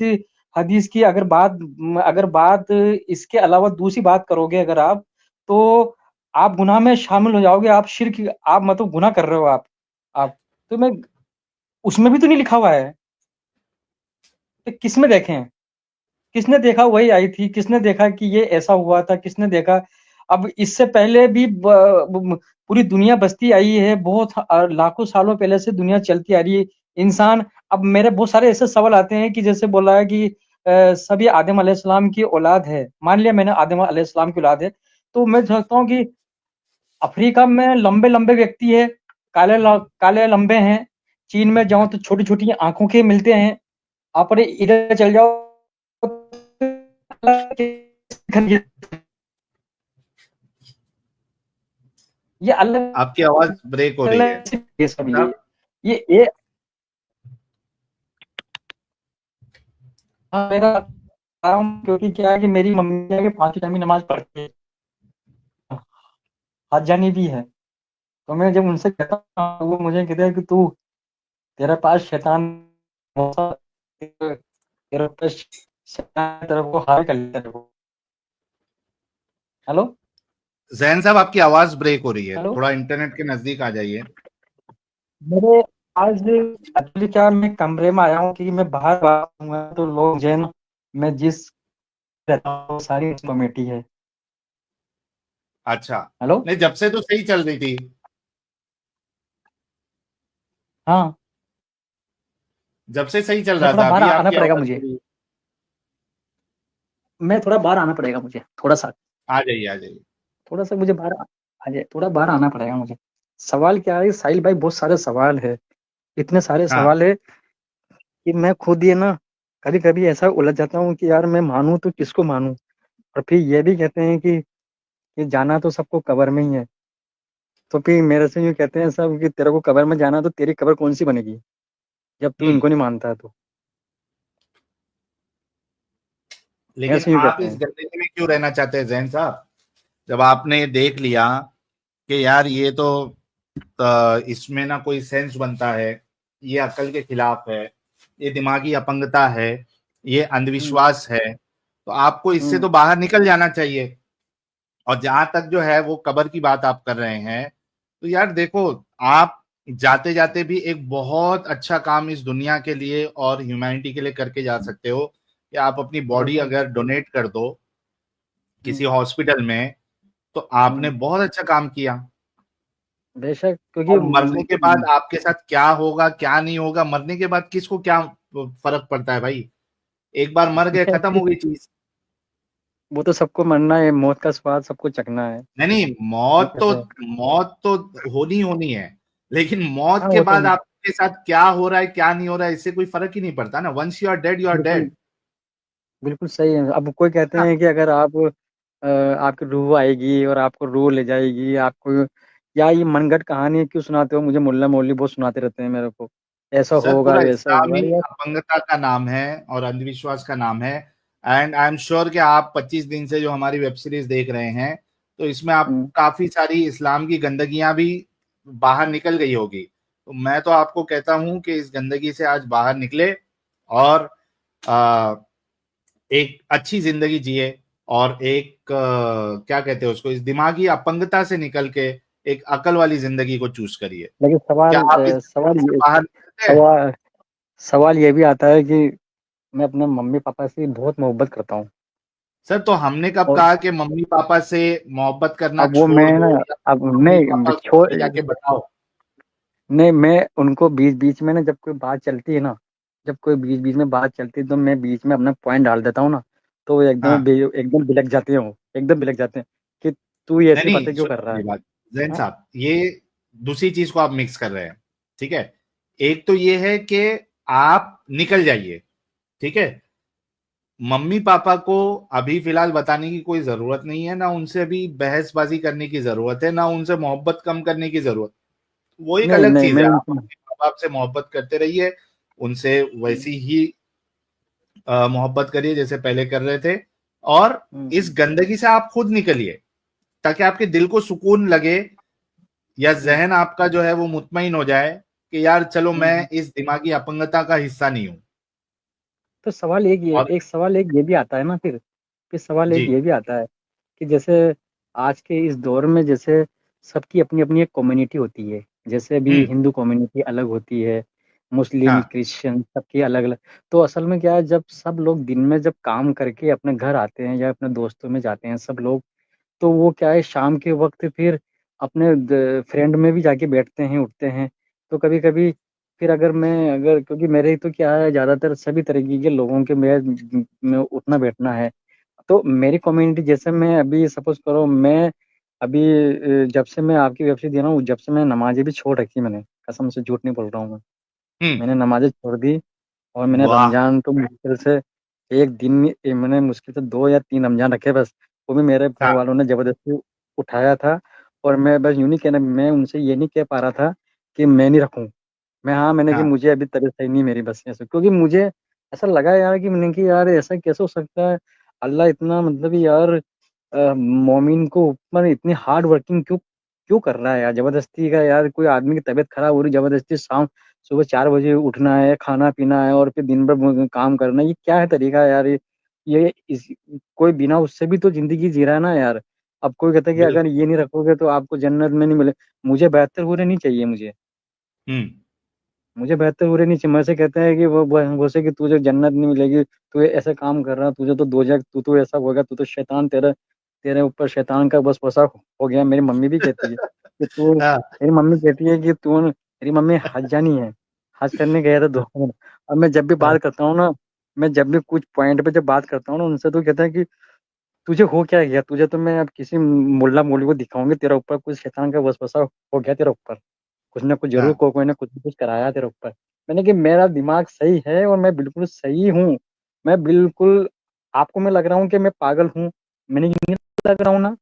हदीस की अगर बात इसके अलावा दूसरी बात करोगे अगर आप, तो आप गुनाह में शामिल हो जाओगे। आप शिर्क, आप मतलब गुनाह कर रहे हो आप। तो मैं उसमें भी तो नहीं लिखा हुआ है। तो किस में देखें? किसने देखा वही आई थी? किसने देखा कि ये ऐसा हुआ था? किसने देखा? अब इससे पहले भी पूरी दुनिया बसती आई है। बहुत लाखों सालों पहले से दुनिया चलती आ रही है। इंसान, अब मेरे बहुत सारे ऐसे सवाल आते हैं कि जैसे बोला है कि सभी आदम अलैहिस्सलाम की औलाद है। मान लिया मैंने आदम अलैहिस्सलाम की औलाद है, तो मैं सोचता हूँ कि अफ्रीका में लंबे लंबे व्यक्ति है, काले लंबे हैं। चीन में जाओ तो छोटी छोटी आंखों के मिलते हैं। आप इधर चल जाओ, ये अलग आपकी आवाज ब्रेक हो रही है अलग ये सब साहब। ये हाँ, मेरा काम, क्योंकि क्या है कि मेरी मम्मी है कि 5 टाइम की नमाज पढ़ती है, हाथ जानी भी है। तो मैं जब उनसे कहता हूँ तो वो मुझे कहते हैं कि तू, तेरे पास शैतान, तेरे पास शैतान तरफ को हावी कर लेता है वो। हेलो जैन साहब आपकी आवाज ब्रेक हो रही है, हेलो थोड़ा इंटरनेट के नजदीक आ जाइए। मेरे आज एक्चुअली क्या, मैं कमरे में आया हूँ कि मैं बाहर हुआ तो लोग जो है ना, मैं जिस रहता हूँ सारी कमेटी है। अच्छा। हेलो नहीं, जब से तो सही चल रही थी। हाँ, जब से सही चल मैं रहा थोड़ा था, बाहर अभी आना आपकी पड़ेगा आवाज मुझे, थोड़ी। मैं थोड़ा बाहर आना पड़ेगा मुझे, थोड़ा सा, आ जाइए, आ जाइए। थोड़ा सा मुझे बाहर आ जाए, थोड़ा बाहर आना पड़ेगा मुझे। सवाल क्या है साहिल भाई, बहुत सारे सवाल है, इतने सारे हाँ, सवाल है कि मैं खुद ये ना कभी कभी ऐसा उलझ जाता हूँ कि यार मैं मानूं तो किसको मानूं। और फिर ये भी कहते हैं कि जाना तो सबको कब्र में ही है, तो फिर मेरे से यूँ कहते हैं सब कि तेरे को कब्र में जाना, तो तेरी कब्र कौन सी बनेगी जब तू हम्म। इनको नहीं मानता है तो, लेकिन ऐसे यूँ आप कहते इस हैं। गंदगी में क्यों रहना चाहते हैं जैन साहब? जब आपने देख लिया कि यार ये तो इसमें ना कोई सेंस बनता है, ये अकल के खिलाफ है, ये दिमागी अपंगता है, ये हम्म अंधविश्वास है, तो आपको इससे हम्म तो बाहर निकल जाना चाहिए। और जहां तक जो है वो कब्र की बात आप कर रहे हैं, तो यार देखो, आप जाते जाते भी एक बहुत अच्छा काम इस दुनिया के लिए और ह्यूमैनिटी के लिए करके जा सकते हो कि आप अपनी बॉडी बिल्कुल। अगर डोनेट कर दो किसी हम्म हॉस्पिटल में, तो आपने हम्म बहुत अच्छा काम किया। बेशक, क्योंकि और मरने के बाद आपके साथ क्या होगा क्या नहीं होगा, मरने के बाद किसको क्या फर्क पड़ता है भाई? एक बार मर गए, खत्म हो गई चीज। वो तो सबको मरना है, मौत का स्वाद सबको चखना है, नहीं नहीं, ये कहते हैं। मौत तो होनी होनी है, लेकिन मौत हाँ के वो तो बाद आपके साथ क्या हो रहा है क्या नहीं हो रहा है, इससे कोई फर्क ही नहीं पड़ता ना। Once you are dead, you are बिल्कुल, डेड। बिल्कुल सही है। अब कोई कहते हैं कि अगर आप आपकी रूह आएगी और आपको रूह ले जाएगी आपको, या ये मनगढ़ंत कहानी क्यों सुनाते हो मुझे, मुल्ला मौलवी बहुत सुनाते रहते हैं मेरे को, ऐसा सर होगा पूरा वैसा इस्लाम होगा ही यार। अपंगता का नाम है और अंधविश्वास का नाम है। एंड आई एम श्योर कि आप 25 दिन से जो हमारी वेब सीरीज देख रहे हैं, तो इसमें आप हम्म, काफी सारी इस्लाम की गंदगियां भी बाहर निकल गई होगी। तो मैं तो आपको कहता हूं कि इस गंदगी से आज बाहर निकले और आ, एक अच्छी जिंदगी जिए, और एक क्या कहते हैं उसको, इस दिमागी अपंगता से निकल के एक अकल वाली जिंदगी को चूज करिए। लेकिन क्या सवाल आप इस सवाल जिंदगी से ये बाहर निकलते हैं? सवाल सवाल ये भी आता है कि मैं अपने मम्मी पापा से बहुत मोहब्बत करता हूँ। सर तो हमने कब और कहा कि मम्मी पापा से मोहब्बत करना अब वो छोड़ मैं ना, दो, या अब मम्मी नहीं पापा को आगे जाके बताओ? नहीं, मैं उनको बीच बीच में ना, जब कोई बात चलती है ना, जब कोई बीच बीच में बात चलती है तो मैं बीच में अपना पॉइंट डाल देता हूँ ना, तो वो हाँ। एकदम बिलक जाते हैं, वो एकदम बिलक जाते हैं कि तू ये नहीं ऐसी नहीं, बातें क्यों कर सुनिए रहा है। मेरी बात जैन हाँ? साहब, ये दूसरी चीज को आप मिक्स कर रहे हैं। ठीक है, एक तो ये है कि आप निकल जाइए, ठीक है। मम्मी पापा को अभी फिलहाल बताने की कोई जरूरत नहीं है, ना उनसे अभी बहसबाजी करने की जरूरत है, ना उनसे मोहब्बत कम करने की जरूरत। वो एक नहीं अलग नहीं, चीज मैं है, आप उनको अपने माँ बाप से मोहब्बत करते रहिए, उनसे हम्म, वैसी ही मोहब्बत करिए जैसे पहले कर रहे थे। और हम्म, इस गंदगी से आप खुद निकलिए, ताकि आपके दिल को सुकून लगे, या हम्म, जहन आपका जो है वो मुतमईन हो जाए कि यार चलो मैं हम्म। इस दिमागी अपंगता का हिस्सा नहीं हूं। तो सवाल और सवाल एक ये भी आता है ना, फिर सवाल जी। एक ये भी आता है कि जैसे आज के इस दौर में, जैसे सबकी अपनी अपनी एक कम्युनिटी होती है, जैसे अभी हम्म। हिंदू कम्युनिटी अलग होती है, मुस्लिम हाँ। क्रिश्चियन सबकी अलग अलग। तो असल में क्या है, जब सब लोग दिन में जब काम करके अपने घर आते हैं या अपने दोस्तों में जाते हैं सब लोग, तो वो क्या है शाम के वक्त फिर अपने फ्रेंड में भी जाके बैठते हैं उठते हैं। तो कभी कभी फिर अगर क्योंकि मेरे तो क्या है, ज्यादातर सभी तरीके के लोगों के में उठना बैठना है। तो मेरी कम्युनिटी जैसे, मैं अभी सपोज करो, मैं अभी जब से मैं आपकी वेबसाइट दे रहा हूँ, जब से मैं नमाजें भी छोड़ रखी मैंने, कसम से झूठ नहीं बोल रहा हूँ मैं, हम्म। मैंने नमाजें छोड़ दी। और मैंने वाह। रमजान तो मुश्किल से एक दिन में मैंने मुश्किल से 2 या 3 रमजान रखे बस, वो भी मेरे घर हाँ। वालों ने जबरदस्ती उठाया था। और मैं बस यूं नहीं कहना, मैं उनसे ये नहीं कह पा रहा था कि मैं नहीं रखूं, मैं हाँ मैंने कि हाँ। मुझे अभी तबीयत सही नहीं मेरी बस ऐसे, क्योंकि मुझे ऐसा लगा यार कि मैंने कि यार ऐसा कैसे हो सकता है, अल्लाह इतना मतलब यार मोमिन को ऊपर इतनी हार्ड वर्किंग क्यों क्यों कर रहा है यार, जबरदस्ती का यार, कोई आदमी की तबीयत खराब हो रही जबरदस्ती शाम सुबह 4 बजे उठना है, खाना पीना है और फिर दिन भर काम करना है, ये क्या है तरीका है यार कोई बिना उससे भी तो जिंदगी जी रहा है ना यार। अब कोई कहता है कि अगर बिल्कुल। ये नहीं रखोगे तो आपको जन्नत में नहीं मिले, मुझे बेहतर हो रहे नहीं चाहिए हम्म। मुझे बेहतर हो रहे नहीं चाहिए। मुझसे कहते हैं कि वो से कि तुझे जन्नत नहीं मिलेगी, तू ऐसे काम कर रहा, तुझे तो दोजख, तू तो ऐसा होगा, तू तो शैतान, तेरा तेरे ऊपर शैतान का बस वसा हो गया। मेरी मम्मी भी कहती है कि तू हाँ। मेरी मम्मी कहती है कि तू मेरी मम्मी हज है, हज करने गए थे 2 दिन। अब मैं जब भी बात करता हूँ ना, मैं जब भी कुछ पॉइंट पे जब बात करता हूँ ना उनसे, तो कहते हैं कि तुझे हो क्या गया, तुझे तो मैं अब किसी मुल्ला मौलवी को दिखाऊंगी, तेरे ऊपर कुछ शैतान का वसवसा हो गया तेरे ऊपर, कुछ ना कुछ जरूर हाँ कोई ने कुछ ना कुछ कराया तेरे ऊपर। मैंने कि मेरा दिमाग सही है और मैं बिल्कुल सही हूँ। मैं बिल्कुल, आपको मैं लग रहा हूँ कि मैं पागल हूँ, मैंने नहीं लग रहा हूँ ना,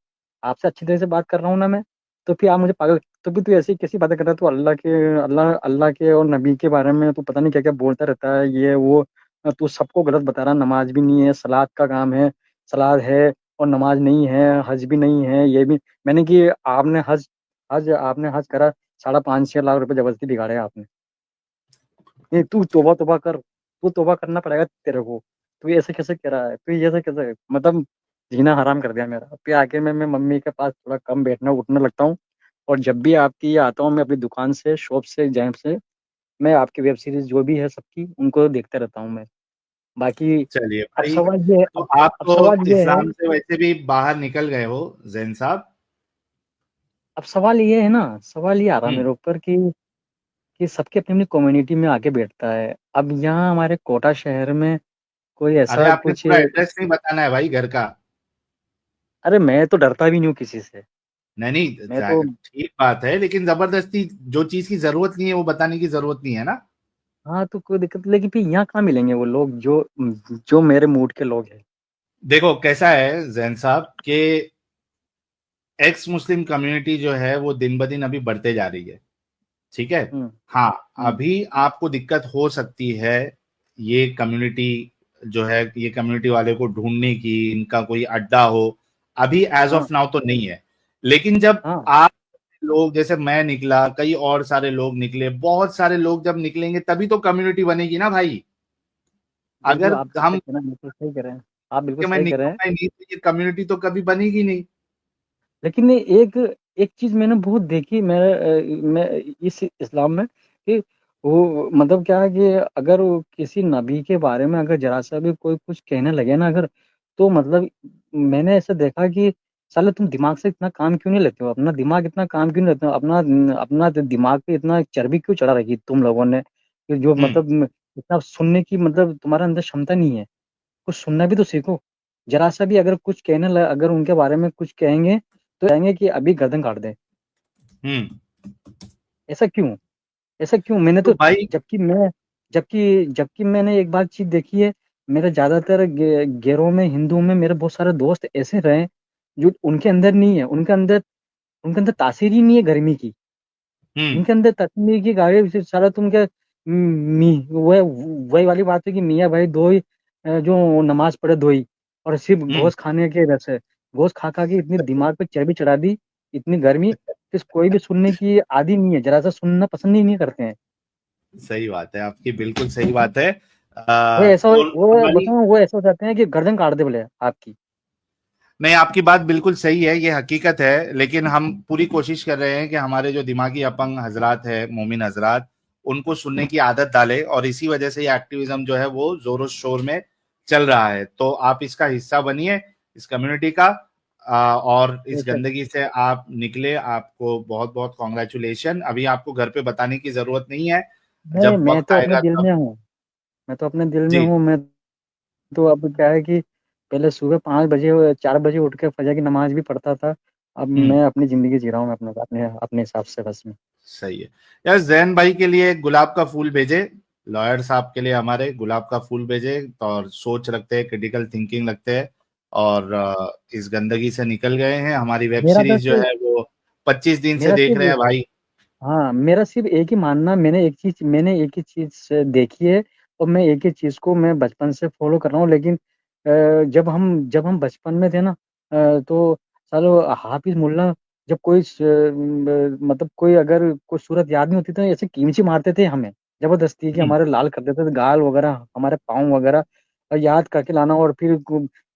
आपसे अच्छी तरह से बात कर रहा हूँ ना मैं, तो फिर आप मुझे पागल, तो फिर तू ऐसी कैसी बातें कर रहा है, तू अल्लाह के और नबी के बारे में तू पता नहीं क्या क्या बोलता रहता है, ये वो, तू सबको गलत बता रहा, नमाज भी नहीं है, सलाद का काम है, सलाद है और नमाज नहीं है, हज भी नहीं है, ये भी। मैंने कि आपने हज करा, 5.5-6 लाख रुपए जबरदस्ती दिखाड़े आपने। नहीं, तू तौबा तौबा कर, तू तौबा करना पड़ेगा तेरे को। तू ये ऐसे कैसे कह रहा है, तू ये ऐसे कैसे, मतलब जीना हराम कर दिया मेरा। फिर आके मैं मम्मी के पास थोड़ा कम बैठना उठने लगता हूँ, और जब भी आपकी आता हूँ मैं अपनी दुकान से, शॉप से, जैम से, मैं आपकी वेब सीरीज जो भी है सबकी, उनको देखते रहता हूँ मैं। बाकी चलिए अब भाई, सवाल ये है, तो आप अब तो सवाल ये है, इस्लाम से वैसे भी बाहर निकल गए हो जैन साहब। अब सवाल ये है ना, सवाल ये आ रहा हम्म। मेरे ऊपर कि सबके अपनी अपनी कम्युनिटी में आके बैठता है। अब यहाँ हमारे कोटा शहर में कोई अरे ऐसा आपने कुछ, पूरा एड्रेस नहीं बताना है भाई घर का। अरे मैं तो डरता भी नहीं हूँ किसी से। नहीं नहीं, मैं तो, ठीक बात है, लेकिन जबरदस्ती जो चीज की जरूरत नहीं है वो बताने की जरूरत नहीं है ना। हाँ तो कोई दिक्कत, लेकिन फिर यहाँ कहाँ मिलेंगे वो लोग जो जो मेरे मूड के लोग हैं। देखो कैसा है जैन साहब कि एक्स मुस्लिम कम्युनिटी जो है वो दिन ब दिन अभी बढ़ते जा रही है। ठीक है। हम्म। हाँ, हम्म। अभी आपको दिक्कत हो सकती है ये कम्युनिटी जो है, ये कम्युनिटी वाले को ढूंढने की, इनका कोई अड्डा हो, अभी एज हाँ। ऑफ नाउ तो नहीं है। लेकिन जब हाँ, आप लोग जैसे मैं निकला, कई और सारे लोग निकले, बहुत सारे लोग जब निकलेंगे तभी तो कम्युनिटी बनेगी ना भाई। बिल्कुल अगर आप तो सही हम कह रहे हैं, बिल्कुल सही कह रहे हैं, आप बिल्कुल कि मैं सही कह रहे हैं। निकलूंगा ही नहीं तो ये कम्युनिटी तो कभी बनेगी नहीं। लेकिन ये एक एक चीज मैंने बहुत देखी, मैं इस इस्लाम में, कि वो मतलब क्या है कि अगर वो किसी नबी के बारे में अगर जरा सा भी कोई कुछ कहने लगे ना अगर, तो मतलब मैंने ऐसा देखा कि साले तुम दिमाग से इतना काम क्यों नहीं लेते हो, अपना दिमाग इतना काम क्यों नहीं लेते हो, अपना अपना दिमाग पे इतना चर्बी क्यों चढ़ा रखी तुम लोगों ने, कि जो हम्म। मतलब इतना सुनने की मतलब तुम्हारे अंदर क्षमता नहीं है, कुछ सुनना भी तो सीखो। जरा सा भी अगर कुछ अगर उनके बारे में कुछ कहेंगे तो कहेंगे कि अभी गर्दन काट दे। हम्म। ऐसा क्यों, ऐसा क्यों? मैंने तो तो, भाई, जबकि मैंने एक बात चीज देखी है, मेरे ज्यादातर गैरों में, हिंदुओं में मेरे बहुत सारे दोस्त ऐसे रहे जो उनके अंदर नहीं है, उनके अंदर तासीर ही नहीं है गर्मी की, हम्म। उनके अंदर तासीर की गाड़ी से सारा तुम क्या, वही वाली बात है कि मियाँ भाई दो ही, जो नमाज पढ़े दो ही, और सिर्फ हम्म। गोश्त खाने के वजह से, गोश्त खा खा के इतनी दिमाग पे चर्बी चढ़ा दी, इतनी गर्मी कि कोई भी सुनने की आदि नहीं है, जरा सा सुनना पसंद ही नहीं करते हैं। सही बात है आपकी, बिल्कुल सही बात है। वो तो वो हमारी, बताऊं, वो ऐसा हो जाते हैं कि गर्दन काट दे बोले आपकी। नहीं आपकी बात बिल्कुल सही है, ये हकीकत है, लेकिन हम पूरी कोशिश कर रहे हैं कि हमारे जो दिमागी अपंग हजरात है, मोमिन हजरात, उनको सुनने की आदत डाले, और इसी वजह से ये एक्टिविज्म जो है वो जोरों शोर में चल रहा है। तो आप इसका हिस्सा बनिए, इस कम्युनिटी का। और इस बेशक। गंदगी से आप निकले, आपको बहुत बहुत कॉन्ग्रेचुलेशन। अभी आपको घर पे बताने की जरूरत नहीं है, नहीं, जब मैं वक्त तो अपने आएगा दिल तब। में हूँ, मैं तो अपने दिल में जी। हूँ। मैं तो अब क्या है कि पहले सुबह 5 बजे 4 बजे उठ के फजर की नमाज भी पढ़ता था। अब हम्म। मैं अपनी जिंदगी जी रहा हूँ, मैं अपने अपने अपने हिसाब से बस में। सही है। यार जैन भाई के लिए गुलाब का फूल भेजे, लॉयर साहब के लिए हमारे गुलाब का फूल भेजे, तो और सोच रखते हैं, क्रिटिकल थिंकिंग रखते हैं, और इस गंदगी से निकल गए हैं। हमारी वेब मेरा सीरीज जो बस है वो 25 दिन से मेरा देख रहे सिर्फ हैं भाई। हाँ, मेरा सिर्फ एक ही मानना, मैंने एक ही चीज देखी है, और मैं एक ही चीज को मैं बचपन से फॉलो कर रहा हूँ। लेकिन जब हम बचपन में थे ना, तो सालो हाफिज मुल्ला, जब कोई मतलब कोई अगर कोई सूरत याद नहीं होती तो ऐसे कीमची मारते थे हमें जबरदस्ती, कि हम्म। हमारे लाल कर देते थे गाल वगैरह, हमारे पाँव वगैरह, और याद करके लाना। और फिर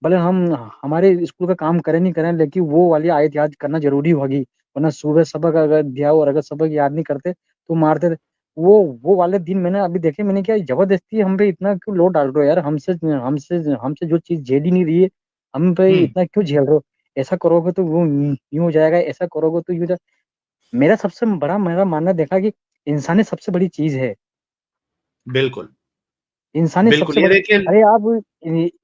भले हम हमारे स्कूल का काम करें नहीं करें, लेकिन वो वाली आयत याद करना जरूरी होगी, वरना सुबह सबक अगर दिया और अगर सबक याद नहीं करते तो मारते थे। वो वाले दिन मैंने अभी देखे, मैंने क्या जबरदस्ती हम पे इतना क्यों लोड डाल रहे हो यार, हमसे हमसे हमसे जो चीज झेली नहीं रही है, हम पे हम्म। इतना क्यों झेल रहे हो? ऐसा करोगे तो वो यूं हो जाएगा, ऐसा करोगे तो यूं हो जाएगा। मेरा सबसे बड़ा मेरा मानना देखा कि इंसानियत सबसे बड़ी चीज है। बिल्कुल इंसानियत बिल्कुल, सबसे ये बड़ी, देखिए। अरे आप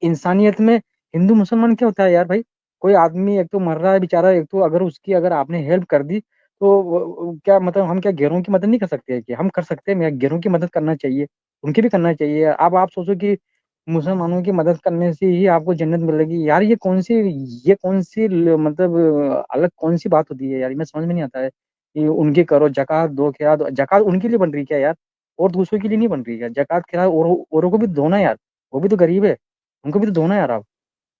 इंसानियत में हिंदू मुसलमान क्या होता है यार भाई? कोई आदमी एक तो मर रहा है बेचारा, एक तो अगर उसकी अगर आपने हेल्प कर दी तो क्या मतलब हम क्या गैरों की मदद नहीं कर सकते हैं? कि हम कर सकते हैं, गैरों की मदद करना चाहिए, उनकी भी करना चाहिए। अब आप सोचो कि मुसलमानों की मदद करने से ही आपको जन्नत मिलेगी यार, ये कौन सी मतलब अलग कौन सी बात होती है यार, मैं समझ में नहीं आता है कि उनकी करो जकात दो, खैरात दो। जकात उनके लिए बन रही है क्या यार? और दूसरों के लिए नहीं बन रही है जकात खैरात? औरों को भी दो ना यार, वो भी तो गरीब है, उनको भी तो दो ना यार आप।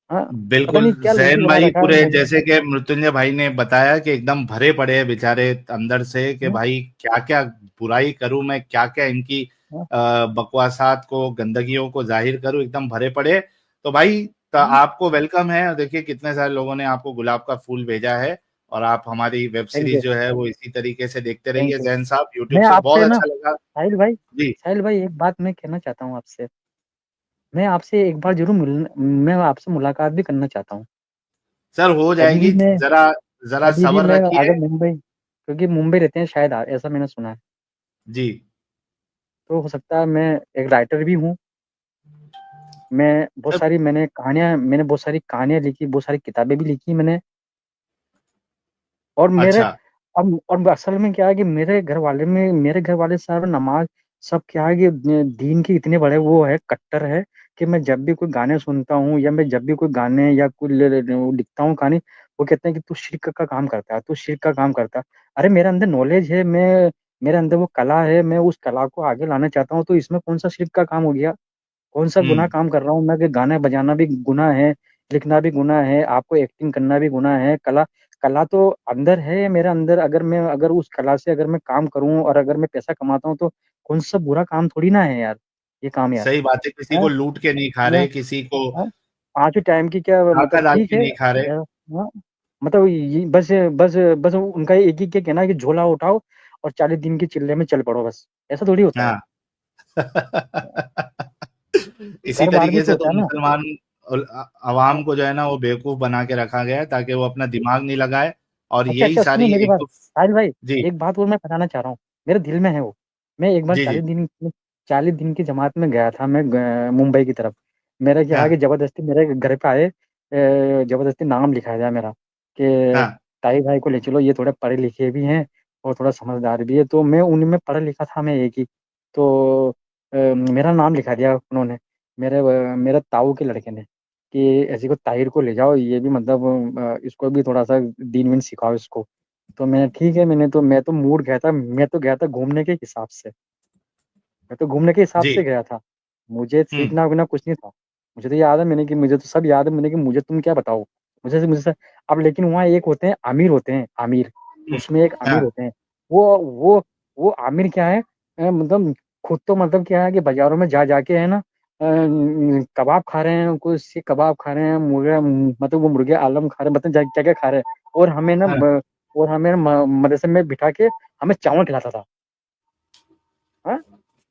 हाँ, पता बिल्कुल नहीं क्या लोभी जैन बना भाई, रखा है इन पूरे लोगों जैसे कि मृत्युंजय भाई ने बताया कि एकदम भरे पड़े हैं बेचारे अंदर से, कि ने। भाई क्या क्या बुराई करूं मैं, क्या क्या इनकी हाँ, बकवासात को, गंदगियों को जाहिर करूं, एकदम भरे पड़े। तो भाई हाँ, आपको वेलकम है। और देखिए कितने सारे लोगों ने आपको गुलाब का फूल भेजा है, और आप हमारी वेब थैंक सीरीज यू, जो है वो इसी तरीके से देखते थैंक रहिए यू। जैन साहब, यूट्यूब मैं से बहुत आपसे ना, अच्छा लगा। जी साहिल भाई एक बात मैं कहना चाहता हूँ आपसे। मैं आपसे एक बार जरूर मैं आपसे मुलाकात भी करना चाहता हूँ। सर, हो कभी भी जाएगी। मैं जरा जरा कभी भी सब्र मैं रखिए। अगर मुंबई, क्योंकि मुंबई रहते हैं शायद आप, ऐसा मैंने सुना है। जी। तो हो सकता है, मैं एक राइटर भी हूँ। मैं बहुत सर, सारी मैंने बहुत सारी कहानियां लिखी, बहुत सारी किताबें भी लिखी मैंने। और मेरे अच्छा। अब और असल में क्या है कि मेरे घर वाले साहब नमाज सब क्या है कि दीन के इतने बड़े वो है, कट्टर है, कि मैं जब भी कोई गाने सुनता हूँ या मैं जब भी कोई गाने या कोई लिखता हूँ कहानी, वो कहते हैं कि तू शिर्क का काम करता है, तू शिर्क का काम करता है। अरे मेरे अंदर नॉलेज है, मैं मेरे अंदर वो कला है, मैं उस कला को आगे लाना चाहता हूँ, तो इसमें कौन सा शिर्क का काम हो गया? कौन सा गुनाह हम्म। काम कर रहा हूँ मैं? कि गाना बजाना भी गुनाह है, लिखना भी गुनाह है, आपको एक्टिंग करना भी गुनाह है। कला कला तो अंदर है मेरे अंदर। अगर उस कला से अगर मैं काम करूं और अगर मैं पैसा कमाता हूँ तो कौन सा बुरा काम थोड़ी ना है यार, ये काम यार। सही बात है, किसी है को लूट के नहीं खा ना? रहे, किसी को हाँ? पांचों टाइम की क्या धोखा मतलब, डाल ठीक के है। नहीं खा रहे। हाँ, मतलब ये बस उनका एक ही क्या कहना है कि झोला उठाओ और 40 दिन के चिल्ले में चल पड़ो, बस ऐसा थोड़ी होता है। हाँ। इसी घर बार भी तरीके तो से होता तो है ना। मुसलमान हाँ, अवाम को जो है ना वो बेवकूफ बना के रखा गया है, ताकि वो अपना दिमाग नहीं लगाए। और अच्छा यही अच्छा, सुनो सारी मेरी एक बात तो। साहिल भाई। जी एक बात और मैं बताना चाह रहा हूँ, मेरे दिल में है वो। मैं एक बार जी। जी। 40 दिन की जमात में गया था, मैं मुंबई की तरफ। मेरा क्या है कि हाँ जबरदस्ती मेरे घर पे आए, जबरदस्ती नाम लिखाया जाए मेरा, कि हाँ। ताई भाई को ले चलो, ये थोड़े पढ़े लिखे भी हैं और थोड़ा समझदार भी है। तो मैं उनमें पढ़ा लिखा था, मैं एक ही। तो मेरा नाम लिखा दिया उन्होंने, मेरे ताऊ के लड़के ने, कि ऐसी को ताहिर को ले जाओ, ये भी मतलब इसको भी थोड़ा सा दीन वीन सिखाओ इसको। तो मैं ठीक है, मैं तो मूड गया था, मैं तो गया था घूमने के हिसाब से, मैं तो घूमने के हिसाब जी। से गया था। मुझे हम्म। सीखना वीखना कुछ नहीं था। मुझे तो याद है मैंने कि मुझे तो सब याद है मैंने कि मुझे तुम क्या बताओ, मुझे अब लेकिन वहाँ एक होते हैं आमिर, होते हैं आमिर, हम्म। उसमें एक आमिर हाँ होते हैं। वो आमिर क्या है, मतलब खुद तो मतलब क्या है कि बाजारों में जा जाके है ना, कबाब खा रहे हैं, कोई सीख कबाब खा रहे हैं, मुर्गे मतलब वो मुर्गे आलम खा रहे हैं, मतलब क्या क्या खा रहे हैं। और हमें ना हाँ और हमें मदरसे में बिठा के हमें चावल खिलाता था। हाँ,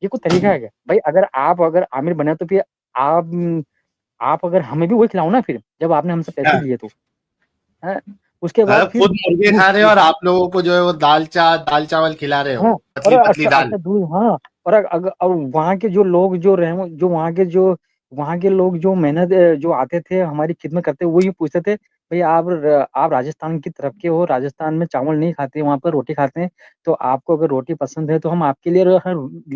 ये कोई तरीका है क्या भाई? अगर आमिर बने तो फिर आप आप अगर हमें भी वही खिलाओ ना, फिर जब आपने हमसे पैसे हाँ। लिए तो। है, उसके बाद मतलब फिर खुद मुर्गे खा रहे हो और आप लोगों को जो है वो दाल चावल खिला रहे हो, हाँ। और पतली पतली अच्छा दाल। अच्छा दूर, हाँ। और अगर और वहाँ के जो लोग जो रहे जो वहाँ के लोग जो मेहनत जो आते थे हमारी खिदमत करते, वो ये पूछते थे, भाई आप राजस्थान की तरफ के हो, राजस्थान में चावल नहीं खाते, वहाँ पर रोटी खाते हैं। तो आपको अगर रोटी पसंद है तो हम आपके लिए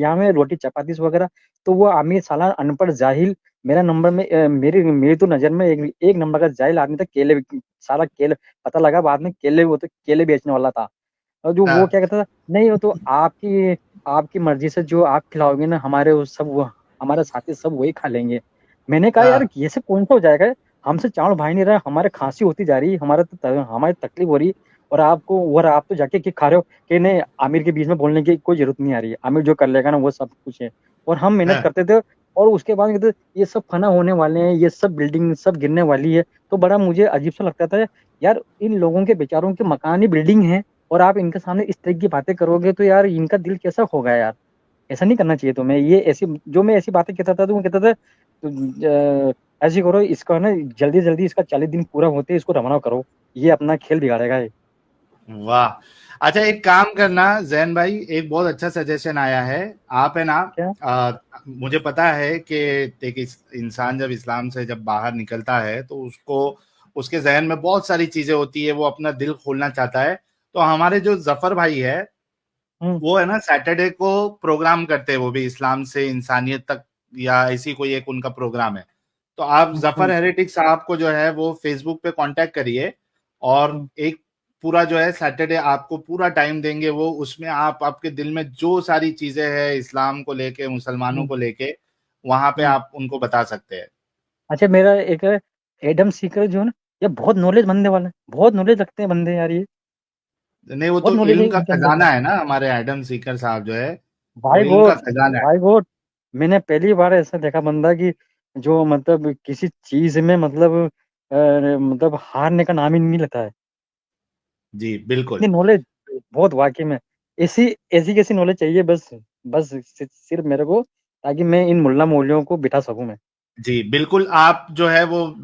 यहाँ में रोटी चपाती वगैरह। तो वो आमिर साला अनपढ़ जाहिल, मेरा नंबर में मेरी मेरी तो नजर में एक नंबर का जाहिल आदमी था। साला केले, पता लगा बाद में वो तो केले बेचने वाला था। और जो वो हाँ क्या कहता था, नहीं वो तो आपकी आपकी मर्जी से जो आप खिलाओगे ना, हमारे साथी सब वही खा लेंगे। मैंने कहा यार हाँ ये सब कौन सा हो जाएगा? हमसे चावल भाई नहीं रहा, हमारे खांसी होती जा रही, हमारी तकलीफ हो रही। और आप तो जाके खा रहे हो कि नहीं, आमिर के बीच में बोलने की कोई जरूरत नहीं आ रही है, आमिर जो कर लेगा ना वो सब कुछ है। और हम मेहनत हाँ करते थे। और उसके बाद कहते ये सब फना होने वाले हैं, ये सब बिल्डिंग सब गिरने वाली है। तो बड़ा मुझे अजीब सा लगता था यार, इन लोगों के बेचारों के मकान ही बिल्डिंग है, और आप इनके सामने इस तरह की बातें करोगे तो यार इनका दिल कैसा होगा यार? ऐसा नहीं करना चाहिए तुम्हें। मैं ऐसी बातें कहता था तो वो कहता था, ऐसी करो इसका ना, जल्दी जल्दी इसका 40 दिन पूरा होते इसको रवाना करो, ये अपना खेल बिगाड़ेगा ये। वाह। अच्छा एक काम करना जैन भाई, एक बहुत अच्छा सजेशन आया है। आप है ना, क्या? मुझे पता है कि एक इंसान जब इस्लाम से जब बाहर निकलता है तो उसको उसके जहन में बहुत सारी चीजें होती है, वो अपना दिल खोलना चाहता है। तो हमारे जो जफर भाई है हम्म वो है ना सैटरडे को प्रोग्राम करते हैं, वो भी इस्लाम से इंसानियत तक या ऐसी कोई एक उनका प्रोग्राम है। तो आप जफर हम्म हेरेटिक साहब को जो है वो फेसबुक पे कांटेक्ट करिए और हम्म एक पूरा जो है सैटरडे आपको पूरा टाइम देंगे वो, उसमें आप आपके दिल में जो सारी चीजें हैं इस्लाम को लेके, मुसलमानों हम्म को लेके, वहां पे हम्म। आप उनको बता सकते हैं। अच्छा, मेरा एक एडम सीकर जो है ना, ये बहुत नॉलेज बंदे वाले हैं, बहुत नॉलेज रखते हैं बंदे यार, ये नहीं वो बहुत तो नॉलेज है इल्म का इनके अंदर खजाना तो। है ना, हमारे एडम सीकर साहब जो है वो भाई इल्म का गोट, खजाना है। भाई गोट, मैंने पहली बार ऐसा देखा बंदा कि जो मतलब किसी चीज में मतलब हारने का नाम ही नहीं लेता है। जी बिल्कुल। इतनी नॉलेज, बहुत वाकई में ऐसी ऐसी कैसी नॉलेज चाहिए, बस बस सिर्फ मेरे को, ताकि मैं इन मुल्ला मौलियों को बिठा सकूं मैं। जी बिल्कुल, आप जो है वो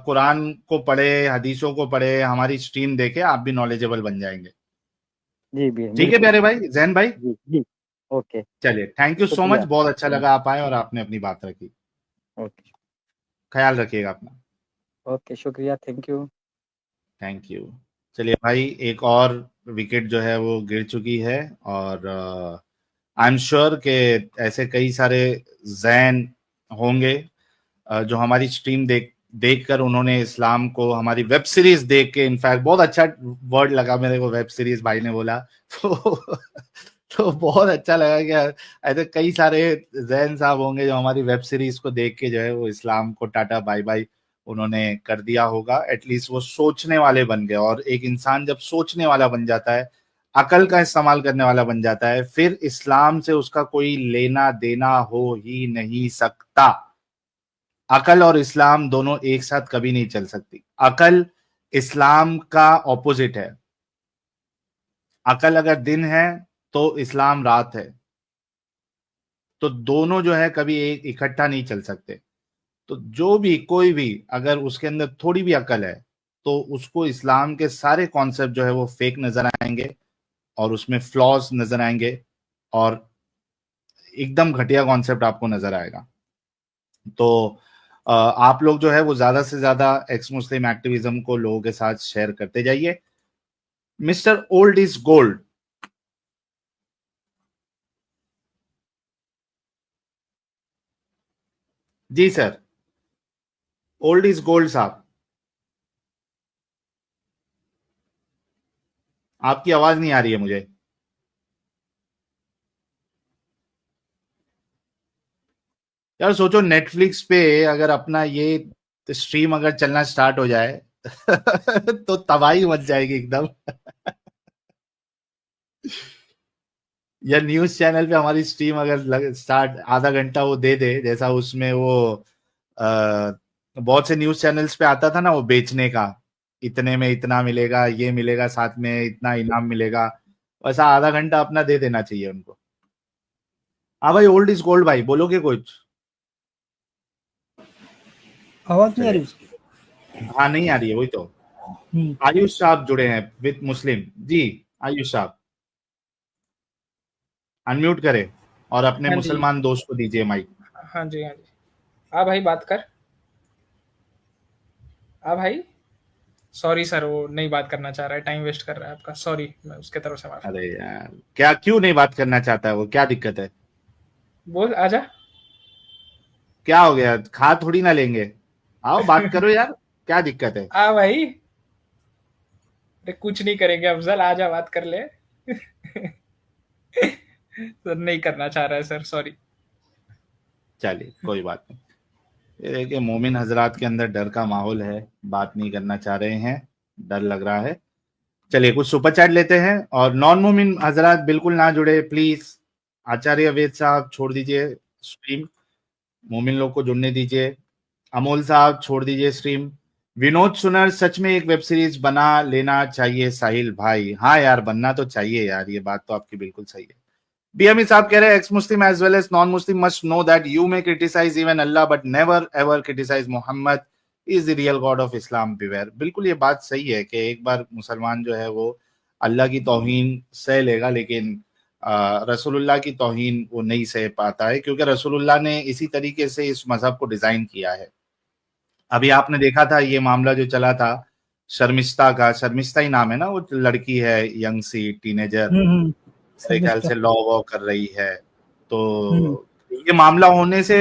कुरान को पढ़े, हदीसों को पढ़े, हमारी स्ट्रीम देखे, आप भी नॉलेजेबल बन जाएंगे। जी भी ठीक है बिल्कुल। प्यारे भाई, जैन भाई। जी जी। ओके। चलिए, थैंक यू सो मच, शुक्रिया। बहुत अच्छा लगा आप आए और आपने अपनी बात रखी। ओके। ख्याल रखिएगा अपना। ओके, शुक्रिया, थैंक यू। Thank you. चलिए भाई, एक और विकेट जो है वो गिर चुकी है और आई एम श्योर कि ऐसे कई सारे जैन होंगे जो हमारी स्ट्रीम देख कर उन्होंने इस्लाम को, हमारी वेब सीरीज देख के, इनफैक्ट बहुत अच्छा वर्ड लगा मेरे को, वेब सीरीज भाई ने बोला तो तो बहुत अच्छा लगा कि ऐसे कई सारे जैन साहब होंगे जो हमारी वेब सीरीज को देख के जो है वो इस्लाम को टाटा बाय बाय उन्होंने कर दिया होगा। एटलीस्ट वो सोचने वाले बन गए, और एक इंसान जब सोचने वाला बन जाता है, अकल का इस्तेमाल करने वाला बन जाता है, फिर इस्लाम से उसका कोई लेना देना हो ही नहीं सकता। अकल और इस्लाम दोनों एक साथ कभी नहीं चल सकती। अकल इस्लाम का ऑपोजिट है। अकल अगर दिन है तो इस्लाम रात है। तो दोनों जो है कभी एक इकट्ठा नहीं चल सकते। तो जो भी कोई भी अगर उसके अंदर थोड़ी भी अकल है तो उसको इस्लाम के सारे कॉन्सेप्ट जो है वो फेक नजर आएंगे और उसमें फ्लॉज नजर आएंगे और एकदम घटिया कॉन्सेप्ट आपको नजर आएगा। तो आप लोग जो है वो ज्यादा से ज्यादा एक्स मुस्लिम एक्टिविज्म को लोगों के साथ शेयर करते जाइए। Mister old is gold. जी सर, ओल्ड इज गोल्ड साहब, आपकी आवाज नहीं आ रही है मुझे। यार सोचो, नेटफ्लिक्स पे अगर अपना ये स्ट्रीम अगर चलना स्टार्ट हो जाए तो तबाही मच जाएगी एकदम। या न्यूज चैनल पे हमारी स्ट्रीम अगर स्टार्ट आधा घंटा वो दे दे, जैसा उसमें वो बहुत से न्यूज चैनल्स पे आता था ना वो बेचने का, इतने में इतना मिलेगा, ये मिलेगा, साथ में इतना इनाम मिलेगा, वैसा आधा घंटा अपना दे देना चाहिए उनको। हाँ भाई, ओल्ड इज गोल्ड भाई, बोलोगे कुछ? आवाज नहीं आ रही चले, उसकी। हाँ नहीं आ रही है, वही तो। हम्म। आयुष साहब जुड़े हैं विद मुस्लिम जी। आयुष साहब अनम्यूट करें और अपने हाँ जी, मुसलमान दोस्त को दीजिए माइक। हाँ जी, हाँ जी। हाँ भाई, बात कर। हाँ भाई। सॉरी सर, वो नहीं बात करना चाह रहा है, टाइम वेस्ट कर रहा है आपका। सॉरी, मैं उसके तरफ से माफी। अरे यार, क्या क्यों नहीं बात करना चाहता है वो, क्या दिक्कत है? बोल, आजा। क्या हो गया, खा थोड़ी ना लेंगे, आओ बात करो यार, क्या दिक्कत है? आ भाई। अरे कुछ नहीं करेंगे अफजल, आजा बात कर ले। सर नहीं करना चाह रहा है सर, सॉरी। चलिए कोई बात नहीं। ये देखिए, मोमिन हजरात के अंदर डर का माहौल है, बात नहीं करना चाह रहे हैं, डर लग रहा है। चलिए कुछ सुपर चैट लेते हैं, और नॉन मोमिन हजरात बिल्कुल ना जुड़े प्लीज। आचार्य वेद साहब छोड़ दीजिए स्ट्रीम, मोमिन लोग को जुड़ने दीजिए। अमोल साहब छोड़ दीजिए स्ट्रीम। विनोद सुनर, सच में एक वेब सीरीज बना लेना चाहिए साहिल भाई। हाँ यार, बनना तो चाहिए यार, ये बात तो आपकी बिल्कुल सही है। बीएमई साहब कह रहे हैं ex Muslim as well as non Muslim must know that you may criticise even Allah but never ever criticise Mohammad is the real god of Islam beware. बिल्कुल ये बात सही है कि एक बार मुसलमान जो है वो अल्लाह की तौहीन सह लेगा, लेकिन रसूलुल्लाह की तौहीन वो नहीं सह पाता है, क्योंकि रसूलुल्लाह ने इसी तरीके से इस मजहब को डिजाइन किया है। अभी आपने देखा था ये मामला जो चला था शर्मिस्ता का, शर्मिस्ता ही नाम है ना, वो लड़की है यंग सी टीनेजर, मेरे ख्याल से लॉ वॉ कर रही है। तो ये मामला होने से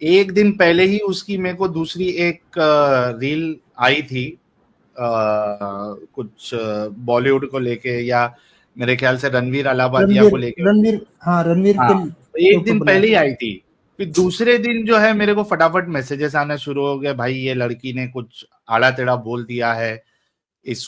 एक दिन पहले ही उसकी मेरे को दूसरी एक रील आई थी कुछ बॉलीवुड को लेके, या मेरे ख्याल से रणवीर अलाहाबादिया को लेके। रणवीर तो एक दिन पहले ही आई थी, फिर दूसरे दिन जो है मेरे को फटाफट मैसेजेस आना शुरू हो गए, भाई ये लड़की ने कुछ आड़ा टेढ़ा बोल दिया है, इस